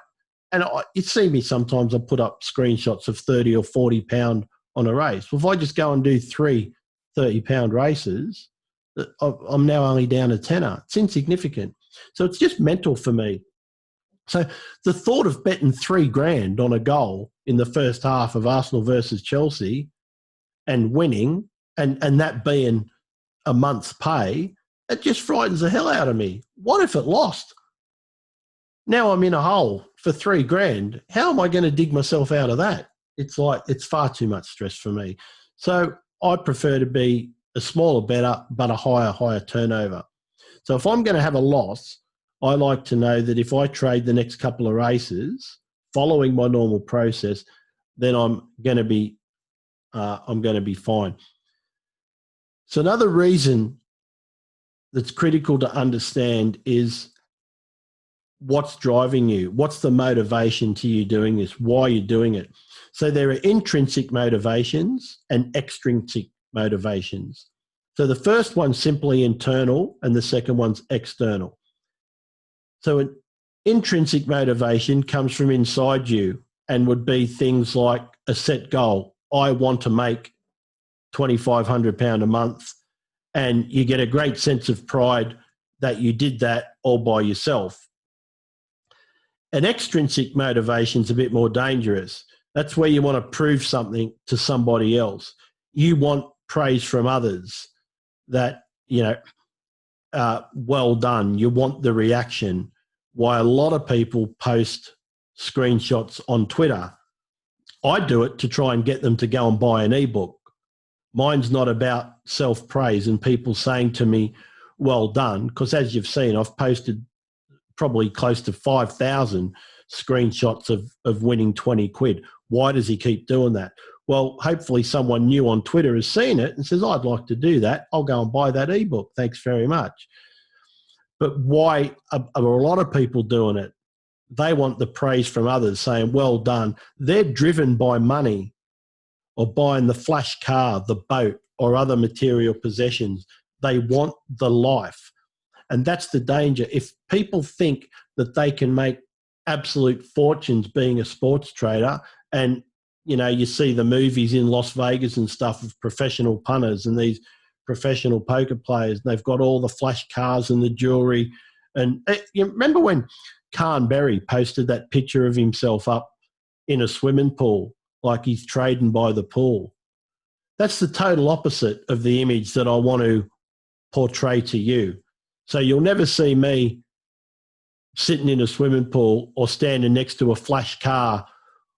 And you see me sometimes I put up screenshots of 30 or 40 pound on a race. Well, if I just go and do 3 30-pound races, I'm now only down a tenner. It's insignificant. So it's just mental for me. So the thought of betting $3,000 on a goal in the first half of Arsenal versus Chelsea and winning and that being a month's pay, it just frightens the hell out of me. What if it lost? Now I'm in a hole for $3,000. How am I going to dig myself out of that? It's far too much stress for me. So I prefer to be a smaller better, but a higher turnover. So if I'm going to have a loss, I like to know that if I trade the next couple of races following my normal process, then I'm going to be fine. So another reason that's critical to understand is what's driving you. What's the motivation to you doing this? Why you're doing it? So there are intrinsic motivations and extrinsic motivations. So the first one's simply internal and the second one's external. So an intrinsic motivation comes from inside you and would be things like a set goal. I want to make £2,500 a month, and you get a great sense of pride that you did that all by yourself. An extrinsic motivation is a bit more dangerous. That's where you want to prove something to somebody else. You want praise from others that, well done. You want the reaction. Why a lot of people post screenshots on Twitter. I do it to try and get them to go and buy an ebook. Mine's not about self-praise and people saying to me, well done, because as you've seen, I've posted probably close to 5,000 screenshots of winning 20 quid. Why does he keep doing that? Well, hopefully someone new on Twitter has seen it and says, I'd like to do that. I'll go and buy that ebook. Thanks very much. But why are a lot of people doing it? They want the praise from others saying, well done. They're driven by money or buying the flash car, the boat, or other material possessions. They want the life. And that's the danger. If people think that they can make absolute fortunes being a sports trader, and you see the movies in Las Vegas and stuff of professional punters and these professional poker players, and they've got all the flash cars and the jewelry. And you remember when Khan Berry posted that picture of himself up in a swimming pool, like he's trading by the pool? That's the total opposite of the image that I want to portray to you. So you'll never see me sitting in a swimming pool or standing next to a flash car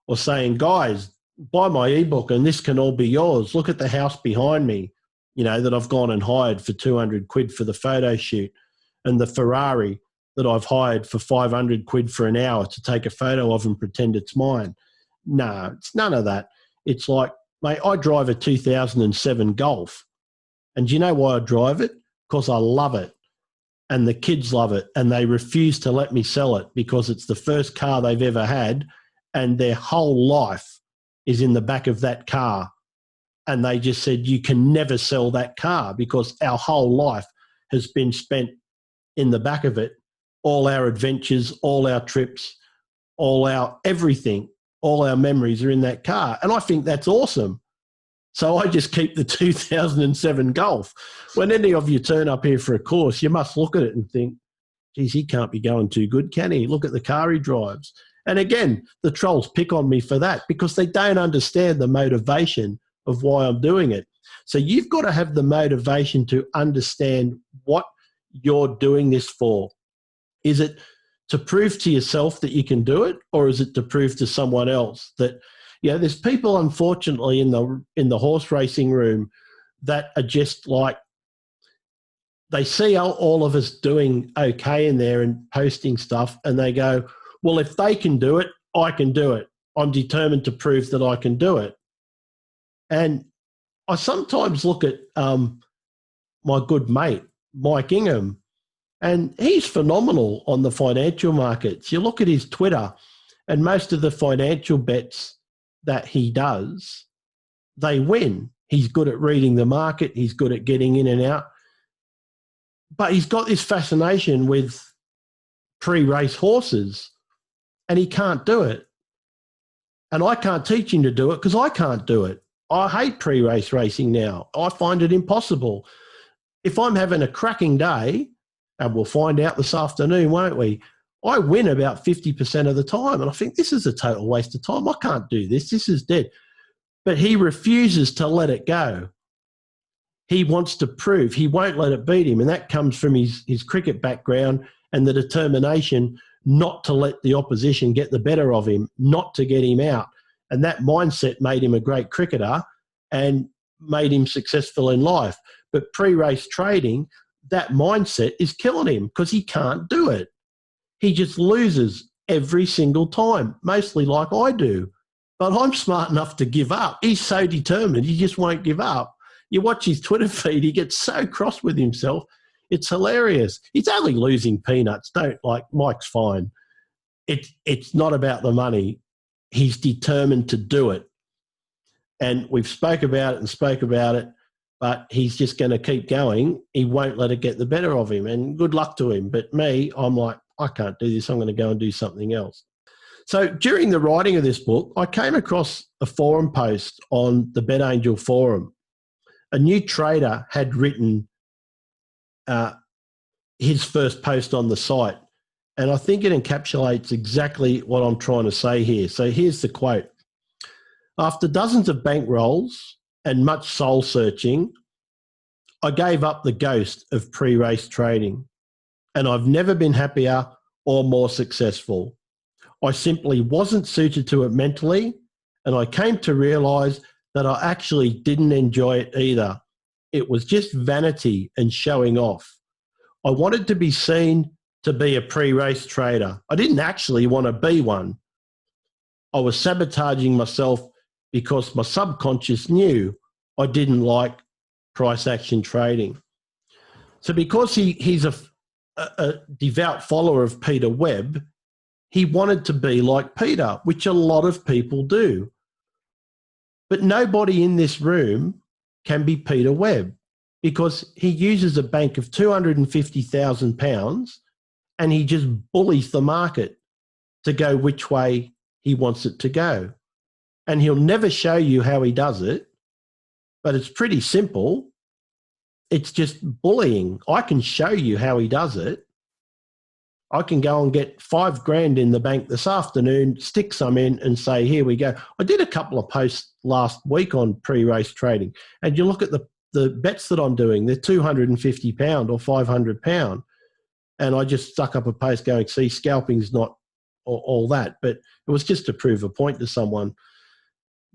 or saying, guys, buy my ebook and this can all be yours. Look at the house behind me, that I've gone and hired for 200 quid for the photo shoot, and the Ferrari that I've hired for 500 quid for an hour to take a photo of and pretend it's mine. No, it's none of that. It's like, mate, I drive a 2007 Golf. And do you know why I drive it? Because I love it. And the kids love it. And they refuse to let me sell it because it's the first car they've ever had. And their whole life is in the back of that car. And they just said, you can never sell that car because our whole life has been spent in the back of it. All our adventures, all our trips, all our everything, all our memories are in that car. And I think that's awesome. So I just keep the 2007 Golf. When any of you turn up here for a course, you must look at it and think, geez, he can't be going too good, can he? Look at the car he drives. And again, the trolls pick on me for that because they don't understand the motivation of why I'm doing it. So you've got to have the motivation to understand what you're doing this for. Is it to prove to yourself that you can do it, or is it to prove to someone else that, there's people, unfortunately, in the horse racing room that are just like, they see all of us doing okay in there and posting stuff, and they go, well, if they can do it, I can do it. I'm determined to prove that I can do it. And I sometimes look at my good mate, Mike Ingham, and he's phenomenal on the financial markets. You look at his Twitter, and most of the financial bets that he does, they win. He's good at reading the market. He's good at getting in and out. But he's got this fascination with pre-race horses, and he can't do it. And I can't teach him to do it because I can't do it. I hate pre-race racing now. I find it impossible. If I'm having a cracking day, and we'll find out this afternoon, won't we? I win about 50% of the time. And I think this is a total waste of time. I can't do this. This is dead. But he refuses to let it go. He wants to prove. He won't let it beat him. And that comes from his cricket background and the determination not to let the opposition get the better of him, not to get him out. And that mindset made him a great cricketer and made him successful in life. But pre-race trading, that mindset is killing him because he can't do it. He just loses every single time, mostly like I do. But I'm smart enough to give up. He's so determined, he just won't give up. You watch his Twitter feed, he gets so cross with himself. It's hilarious. He's only losing peanuts. Mike's fine. It's not about the money. He's determined to do it. And we've spoke about it, but he's just going to keep going. He won't let it get the better of him. And good luck to him. But me, I'm like, I can't do this. I'm going to go and do something else. So during the writing of this book, I came across a forum post on the BetAngel forum. A new trader had written his first post on the site. And I think it encapsulates exactly what I'm trying to say here. So here's the quote. After dozens of bankrolls and much soul searching, I gave up the ghost of pre-race trading, and I've never been happier or more successful. I simply wasn't suited to it mentally, and I came to realise that I actually didn't enjoy it either. It was just vanity and showing off. I wanted to be seen to be a pre-race trader. I didn't actually want to be one. I was sabotaging myself because my subconscious knew I didn't like price action trading. So because he's a devout follower of Peter Webb, he wanted to be like Peter, which a lot of people do. But nobody in this room can be Peter Webb because he uses a bank of £250,000 and he just bullies the market to go which way he wants it to go. And he'll never show you how he does it, but it's pretty simple. It's just bullying. I can show you how he does it. I can go and get $5,000 in the bank this afternoon, stick some in and say, here we go. I did a couple of posts last week on pre-race trading, and you look at the bets that I'm doing, they're £250 or £500. And I just stuck up a post going, see, scalping's not all that. But it was just to prove a point to someone.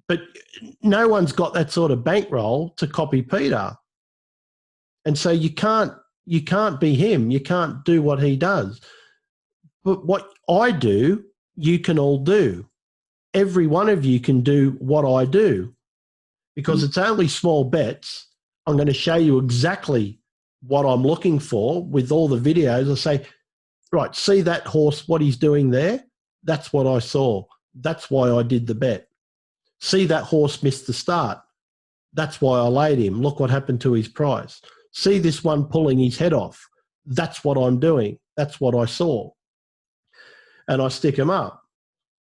But no one's got that sort of bankroll to copy Peter. And so you can't be him. You can't do what he does. But what I do, you can all do. Every one of you can do what I do because it's only small bets. I'm going to show you exactly what I'm looking for with all the videos. I say, right, see that horse, what he's doing there? That's what I saw. That's why I did the bet. See that horse missed the start. That's why I laid him. Look what happened to his price. See this one pulling his head off. That's what I'm doing. That's what I saw. And I stick him up.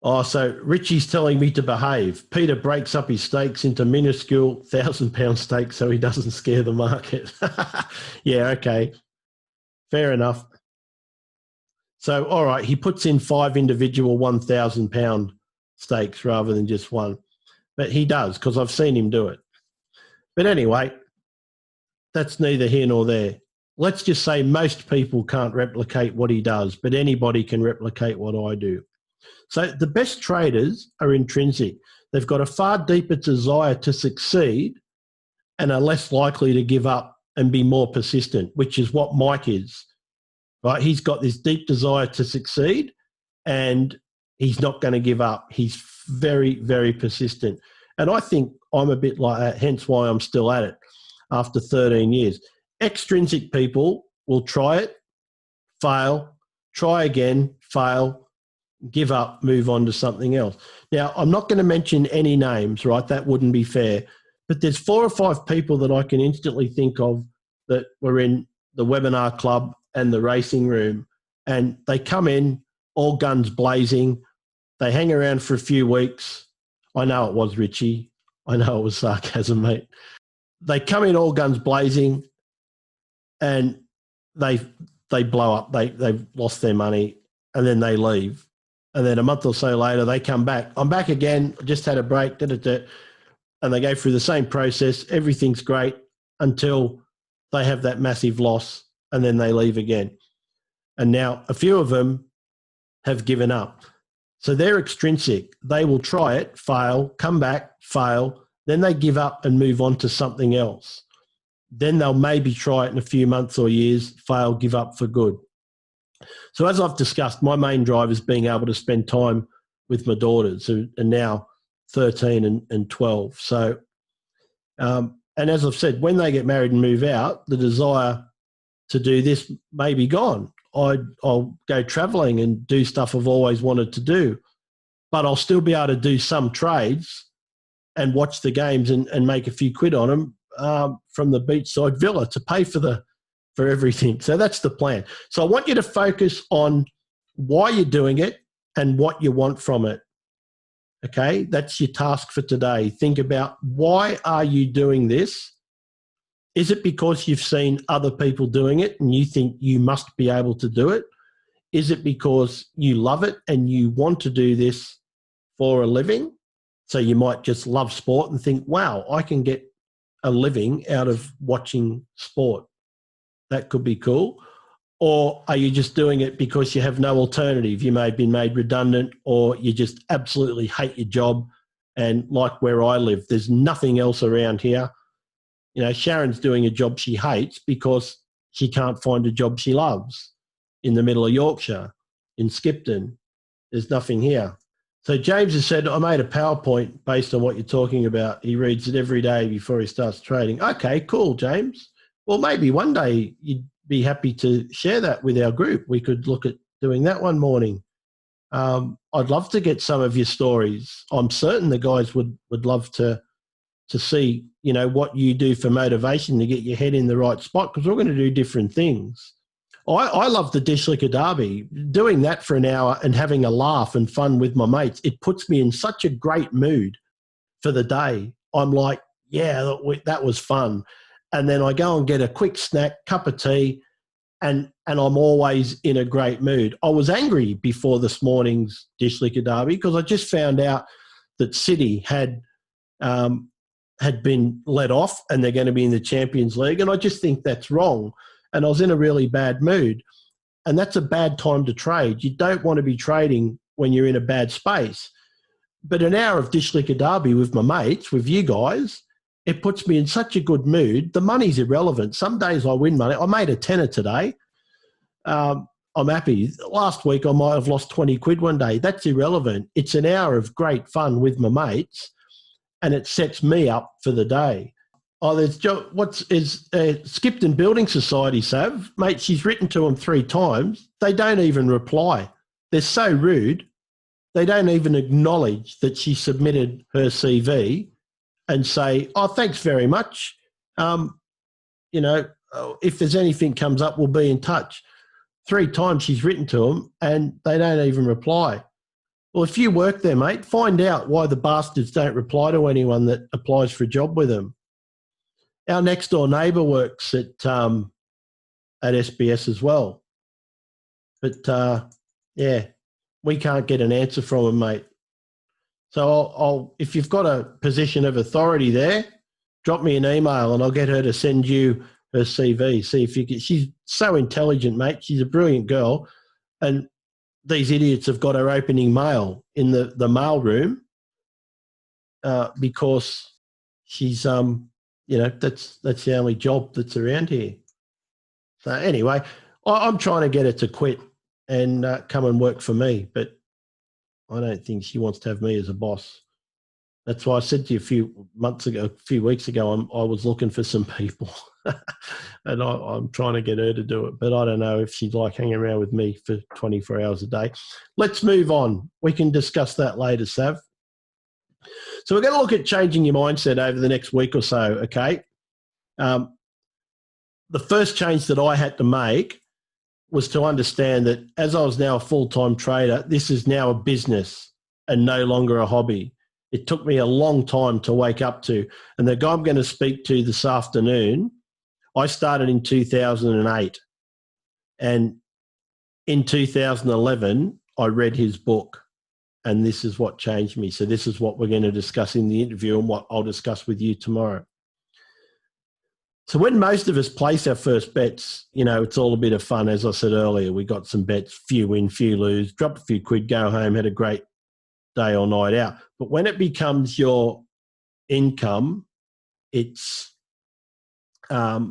Oh, so Richie's telling me to behave. Peter breaks up his stakes into minuscule £1,000 stakes so he doesn't scare the market. Yeah, okay. Fair enough. So, all right, he puts in 5 individual £1,000 stakes rather than just one. But he does because I've seen him do it. But anyway, that's neither here nor there. Let's just say most people can't replicate what he does, but anybody can replicate what I do. So the best traders are intrinsic. They've got a far deeper desire to succeed and are less likely to give up and be more persistent, which is what Mike is. Right? He's got this deep desire to succeed and he's not going to give up. He's very, very persistent. And I think I'm a bit like that, hence why I'm still at it after 13 years. Extrinsic people will try it, fail, try again, fail, give up, move on to something else. Now, I'm not going to mention any names, right? That wouldn't be fair. But there's 4 or 5 people that I can instantly think of that were in the webinar club and the racing room, and they come in all guns blazing. They hang around for a few weeks. I know it was Richie. I know it was sarcasm, mate. They come in all guns blazing and they blow up. They've lost their money and then they leave. And then a month or so later, they come back. I'm back again. I just had a break. And they go through the same process. Everything's great until they have that massive loss and then they leave again. And now a few of them have given up. So they're extrinsic. They will try it, fail, come back, fail. Then they give up and move on to something else. Then they'll maybe try it in a few months or years, fail, give up for good. So as I've discussed, my main drive is being able to spend time with my daughters who are now 13 and 12. So, and as I've said, when they get married and move out, the desire to do this may be gone. I'll go travelling and do stuff I've always wanted to do, but I'll still be able to do some trades and watch the games and make a few quid on them from the beachside villa to pay for everything. So that's the plan. So I want you to focus on why you're doing it and what you want from it. Okay, that's your task for today. Think about, why are you doing this? Is it because you've seen other people doing it and you think you must be able to do it? Is it because you love it and you want to do this for a living? So you might just love sport and think, wow, I can get a living out of watching sport. That could be cool. Or are you just doing it because you have no alternative? You may have been made redundant, or you just absolutely hate your job. And like where I live, there's nothing else around here. You know, Sharon's doing a job she hates because she can't find a job she loves in the middle of Yorkshire, in Skipton. There's nothing here. So James has said, I made a PowerPoint based on what you're talking about. He reads it every day before he starts trading. Okay, cool, James. Well, maybe one day you'd be happy to share that with our group. We could look at doing that one morning. I'd love to get some of your stories. I'm certain the guys would love to see, you know, what you do for motivation to get your head in the right spot, because we're going to do different things. I love the Dish Liquor Derby. Doing that for an hour and having a laugh and fun with my mates, it puts me in such a great mood for the day. I'm like, yeah, that was fun. And then I go and get a quick snack, cup of tea, and I'm always in a great mood. I was angry before this morning's Dish Liquor Derby because I just found out that City had been let off and they're going to be in the Champions League, and I just think that's wrong. And I was in a really bad mood, and that's a bad time to trade. You don't want to be trading when you're in a bad space. But an hour of Dish Liquor Derby with my mates, with you guys, it puts me in such a good mood. The money's irrelevant. Some days I win money. I made a tenner today. I'm happy. Last week I might have lost 20 quid one day. That's irrelevant. It's an hour of great fun with my mates, and it sets me up for the day. Oh, there's Skipton Building Society, Sav. Mate, she's written to them 3 times. They don't even reply. They're so rude. They don't even acknowledge that she submitted her CV and say, oh, thanks very much. You know, if there's anything comes up, we'll be in touch. 3 times she's written to them and they don't even reply. Well, if you work there, mate, find out why the bastards don't reply to anyone that applies for a job with them. Our next door neighbour works at SBS as well. But, yeah, we can't get an answer from him, mate. So I'll if you've got a position of authority there, drop me an email and I'll get her to send you her CV. See if you can. She's so intelligent, mate. She's a brilliant girl. And these idiots have got her opening mail in the mail room because she's, you know, that's the only job that's around here. So anyway, I'm trying to get her to quit and come and work for me, but I don't think she wants to have me as a boss. That's why I said to you a few weeks ago, I was looking for some people and I'm trying to get her to do it, but I don't know if she'd like hanging around with me for 24 hours a day. Let's move on. We can discuss that later, Sav. So we're going to look at changing your mindset over the next week or so, okay? The first change that I had to make was to understand that as I was now a full-time trader, this is now a business and no longer a hobby. It took me a long time to wake up to. And the guy I'm going to speak to this afternoon, I started in 2008. And in 2011, I read his book. And this is what changed me. So this is what we're going to discuss in the interview and what I'll discuss with you tomorrow. So when most of us place our first bets, you know, it's all a bit of fun. As I said earlier, we got some bets, few win, few lose, drop a few quid, go home, had a great day or night out. But when it becomes your income, it's a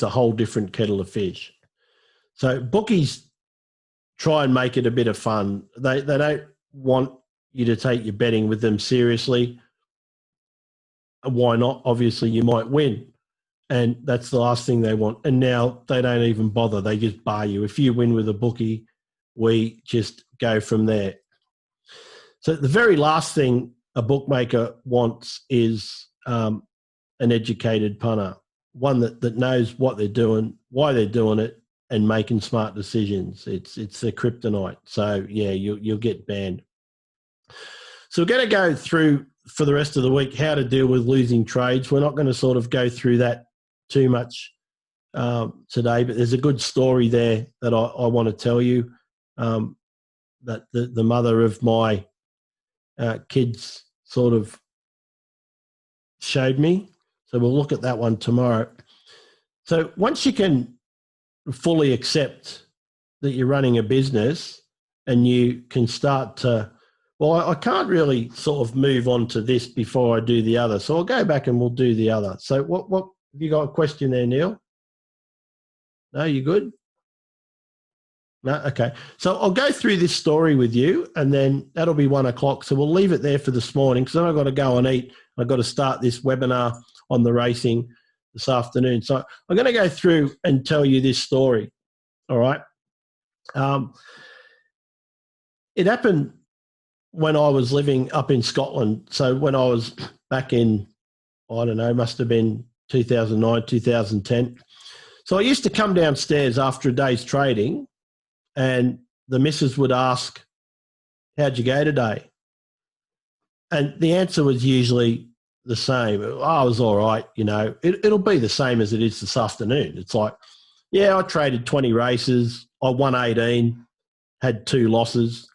whole different kettle of fish. So bookies try and make it a bit of fun. They don't want you to take your betting with them seriously. Why not? Obviously, you might win. And that's the last thing they want. And now they don't even bother. They just bar you. If you win with a bookie, we just go from there. So the very last thing a bookmaker wants is an educated punter, one that knows what they're doing, why they're doing it, and making smart decisions. It's the kryptonite. So, yeah, you'll get banned. So we're going to go through for the rest of the week how to deal with losing trades. We're not going to sort of go through that too much today, but there's a good story there that I want to tell you that the mother of my kids sort of showed me. So we'll look at that one tomorrow. So once you can fully accept that you're running a business and you can start to, well, I can't really sort of move on to this before I do the other. So I'll go back and we'll do the other. So what have you got a question there, Neil? No, you good? No? Okay. So I'll go through this story with you and then that'll be 1 o'clock. So we'll leave it there for this morning because then I've got to go and eat. I've got to start this webinar on the racing this afternoon. So I'm going to go through and tell you this story. All right. It happened when I was living up in Scotland. So when I was back in, I don't know, must have been 2009, 2010. So I used to come downstairs after a day's trading and the missus would ask, how'd you go today? And the answer was usually the same. Oh, I was all right. You know, it'll be the same as it is this afternoon. It's like, yeah, I traded 20 races. I won 18, had 2 losses.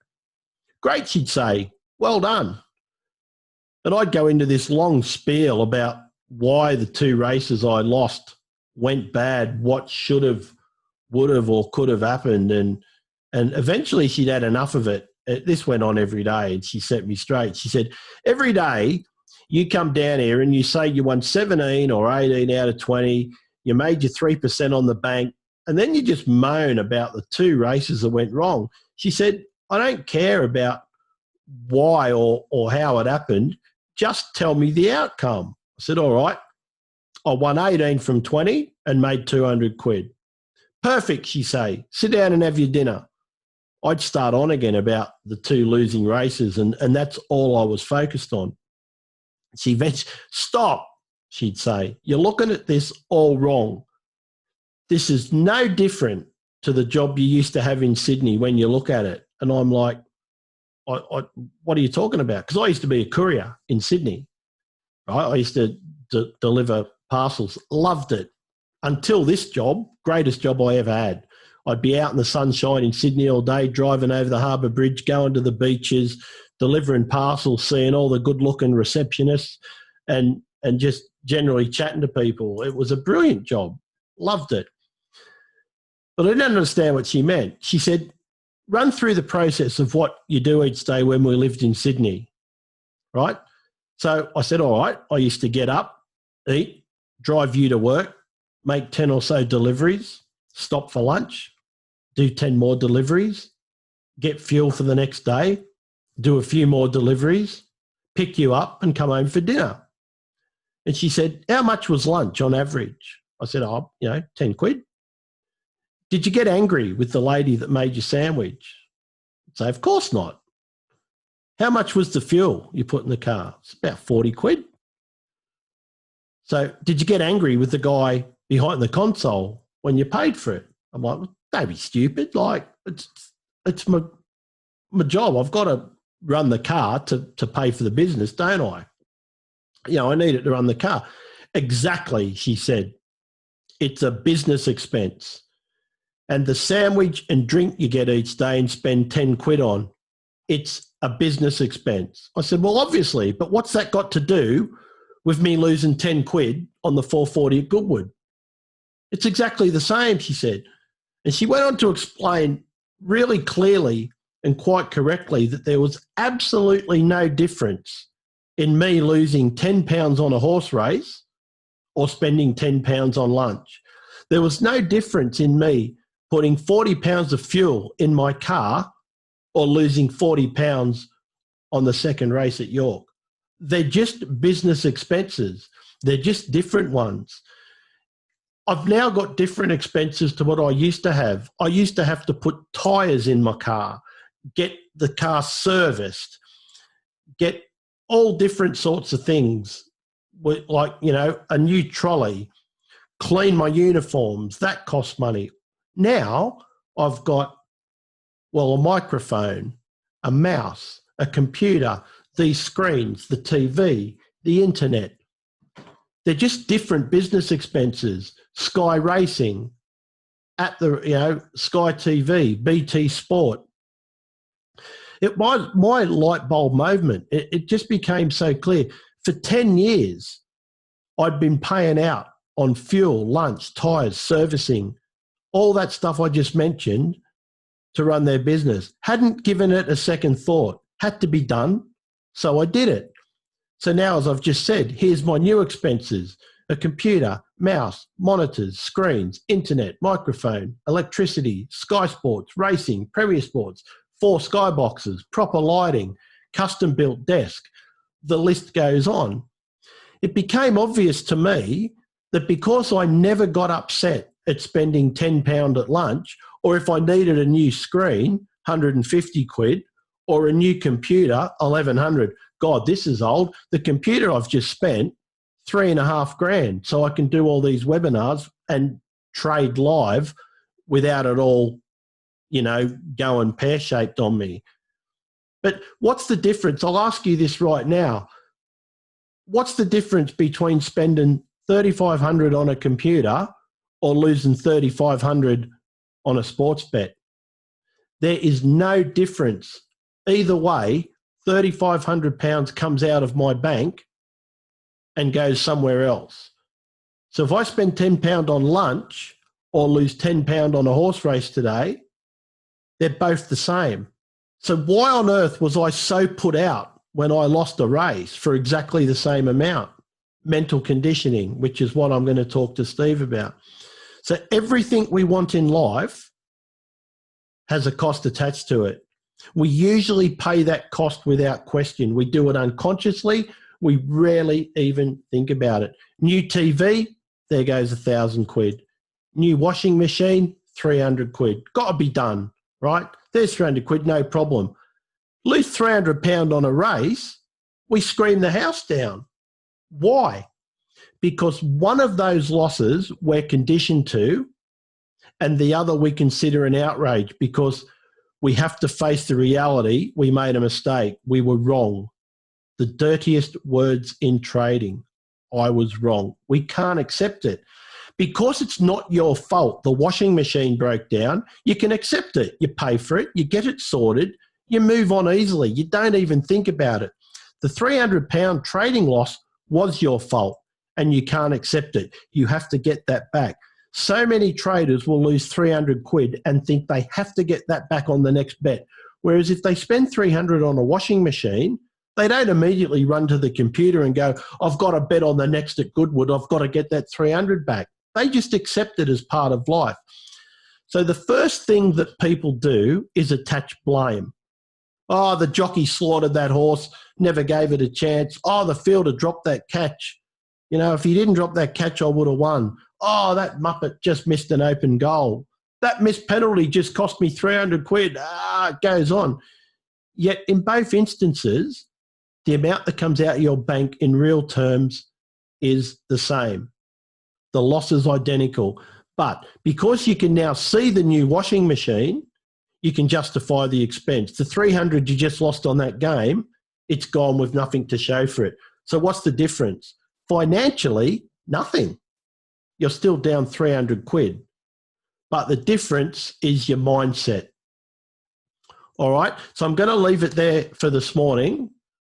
Great, she'd say, well done. And I'd go into this long spiel about why the 2 races I lost went bad, what should have, would have, or could have happened. And eventually she'd had enough of it. This went on every day and she set me straight. She said, every day you come down here and you say you won 17 or 18 out of 20, you made your 3% on the bank, and then you just moan about the 2 races that went wrong. She said, I don't care about why or how it happened. Just tell me the outcome. I said, all right. I won 18 from 20 and made 200 quid. Perfect, she say. Sit down and have your dinner. I'd start on again about the 2 losing races and that's all I was focused on. She eventually, stop, she'd say. You're looking at this all wrong. This is no different to the job you used to have in Sydney when you look at it. And I'm like, what are you talking about? Because I used to be a courier in Sydney. Right? I used to deliver parcels. Loved it. Until this job, greatest job I ever had. I'd be out in the sunshine in Sydney all day, driving over the Harbour Bridge, going to the beaches, delivering parcels, seeing all the good-looking receptionists and just generally chatting to people. It was a brilliant job. Loved it. But I didn't understand what she meant. She said, run through the process of what you do each day when we lived in Sydney, right? So I said, all right, I used to get up, eat, drive you to work, make 10 or so deliveries, stop for lunch, do 10 more deliveries, get fuel for the next day, do a few more deliveries, pick you up and come home for dinner. And she said, how much was lunch on average? I said, 10 quid. Did you get angry with the lady that made your sandwich? I'd say, of course not. How much was the fuel you put in the car? It's about 40 quid. So did you get angry with the guy behind the console when you paid for it? I'm like, don't be stupid. Like, it's my job. I've got to run the car to pay for the business, don't I? I need it to run the car. Exactly, she said. It's a business expense. And the sandwich and drink you get each day and spend 10 quid on, it's a business expense. I said, well, obviously, but what's that got to do with me losing 10 quid on the 440 at Goodwood? It's exactly the same, she said. And she went on to explain really clearly and quite correctly that there was absolutely no difference in me losing 10 pounds on a horse race or spending 10 pounds on lunch. There was no difference in me putting 40 pounds of fuel in my car or losing 40 pounds on the second race at York. They're just business expenses. They're just different ones. I've now got different expenses to what I used to have. I used to have to put tyres in my car, get the car serviced, get all different sorts of things, like, a new trolley, clean my uniforms. That costs money. Now I've got, a microphone, a mouse, a computer, these screens, the TV, the internet. They're just different business expenses. Sky Racing, at the, Sky TV, BT Sport. My light bulb moment, it just became so clear. For 10 years, I'd been paying out on fuel, lunch, tyres, servicing, all that stuff I just mentioned to run their business. Hadn't given it a second thought. Had to be done, so I did it. So now, as I've just said, here's my new expenses: a computer, mouse, monitors, screens, internet, microphone, electricity, Sky Sports, racing, Premier Sports, 4 skyboxes, proper lighting, custom-built desk. The list goes on. It became obvious to me that because I never got upset at spending £10 at lunch, or if I needed a new screen, 150 quid, or a new computer, 1,100. God, this is old. The computer I've just spent, $3,500, so I can do all these webinars and trade live without it all, going pear-shaped on me. But what's the difference? I'll ask you this right now. What's the difference between spending $3,500 on a computer or losing $3,500 on a sports bet? There is no difference. Either way, £3,500 comes out of my bank and goes somewhere else. So if I spend £10 on lunch or lose £10 on a horse race today, they're both the same. So why on earth was I so put out when I lost a race for exactly the same amount? Mental conditioning, which is what I'm going to talk to Steve about. So everything we want in life has a cost attached to it. We usually pay that cost without question. We do it unconsciously. We rarely even think about it. New TV, there goes 1,000 quid. New washing machine, 300 quid. Got to be done, right? There's 300 quid, no problem. Lose £300 on a race, we scream the house down. Why? Because one of those losses we're conditioned to, and the other we consider an outrage because we have to face the reality. We made a mistake. We were wrong. The dirtiest words in trading. I was wrong. We can't accept it. Because it's not your fault. The washing machine broke down. You can accept it. You pay for it. You get it sorted. You move on easily. You don't even think about it. The £300 trading loss was your fault and you can't accept it. You have to get that back. So many traders will lose 300 quid and think they have to get that back on the next bet. Whereas if they spend 300 on a washing machine, they don't immediately run to the computer and go, I've got to bet on the next at Goodwood. I've got to get that 300 back. They just accept it as part of life. So the first thing that people do is attach blame. Oh, the jockey slaughtered that horse, never gave it a chance. Oh, the fielder dropped that catch. If he didn't drop that catch, I would have won. Oh, that Muppet just missed an open goal. That missed penalty just cost me 300 quid. It goes on. Yet in both instances, the amount that comes out of your bank in real terms is the same. The loss is identical. But because you can now see the new washing machine, you can justify the expense. The 300 you just lost on that game, it's gone with nothing to show for it. So what's the difference? Financially, nothing. You're still down 300 quid. But the difference is your mindset. All right, so I'm going to leave it there for this morning.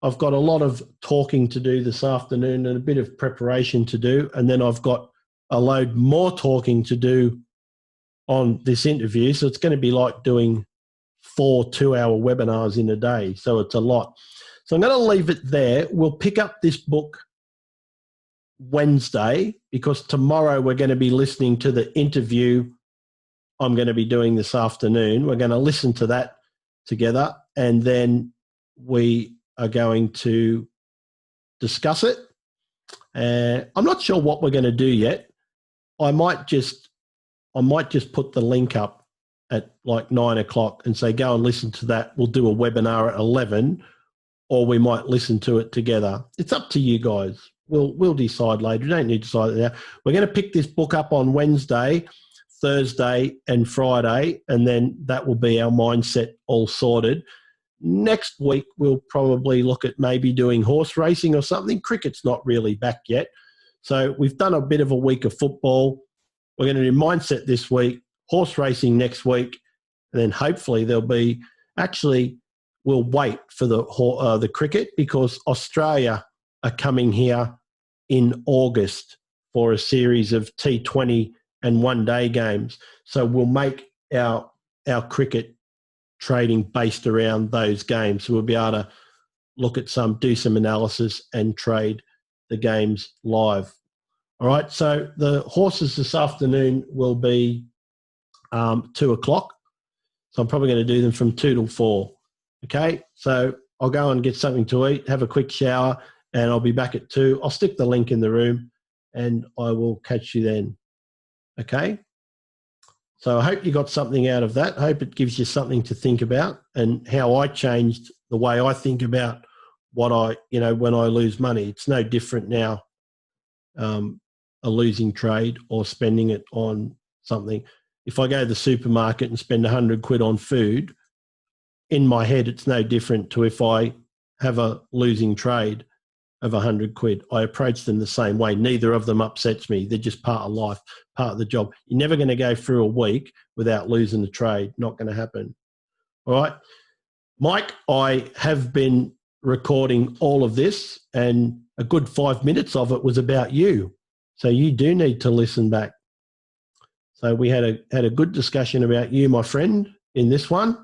I've got a lot of talking to do this afternoon and a bit of preparation to do, and then I've got a load more talking to do on this interview. So it's going to be like doing 4 2-hour webinars in a day. So it's a lot. So I'm going to leave it there. We'll pick up this book Wednesday because tomorrow we're going to be listening to the interview I'm going to be doing this afternoon. We're going to listen to that together and then we are going to discuss it. I'm not sure what we're going to do yet. I might just put the link up at like 9 o'clock and say, go and listen to that. We'll do a webinar at 11, or we might listen to it together. It's up to you guys. We'll decide later. You don't need to decide now. We're going to pick this book up on Wednesday, Thursday and Friday, and then that will be our mindset all sorted. Next week, we'll probably look at maybe doing horse racing or something. Cricket's not really back yet. So we've done a bit of a week of football. We're going to do mindset this week, horse racing next week, and then hopefully there'll be we'll wait for the cricket because Australia are coming here in August for a series of T20 and one-day games. So we'll make our cricket trading based around those games. So we'll be able to do some analysis and trade the games live. All right, so the horses this afternoon will be 2 o'clock. So I'm probably going to do them from 2 till 4. Okay, so I'll go and get something to eat, have a quick shower, and I'll be back at 2. I'll stick the link in the room and I will catch you then. Okay? So I hope you got something out of that. I hope it gives you something to think about and how I changed the way I think about when I lose money. It's no different now, a losing trade or spending it on something. If I go to the supermarket and spend 100 quid on food, in my head, it's no different to if I have a losing trade of 100 quid. I approach them the same way. Neither of them upsets me. They're just part of life, part of the job. You're never going to go through a week without losing the trade. Not going to happen. All right. Mike, I have been recording all of this and a good 5 minutes of it was about you. So you do need to listen back. So we had a good discussion about you, my friend, in this one.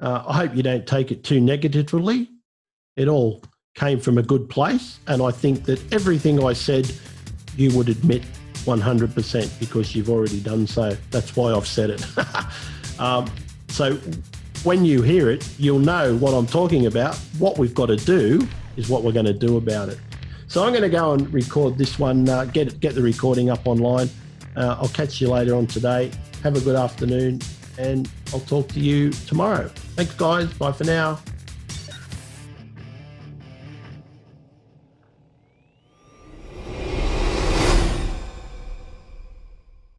I hope you don't take it too negatively. It all came from a good place. And I think that everything I said, you would admit 100% because you've already done so. That's why I've said it. So when you hear it, you'll know what I'm talking about. What we've got to do is what we're going to do about it. So I'm going to go and record this one, get the recording up online. I'll catch you later on today. Have a good afternoon and I'll talk to you tomorrow. Thanks guys. Bye for now.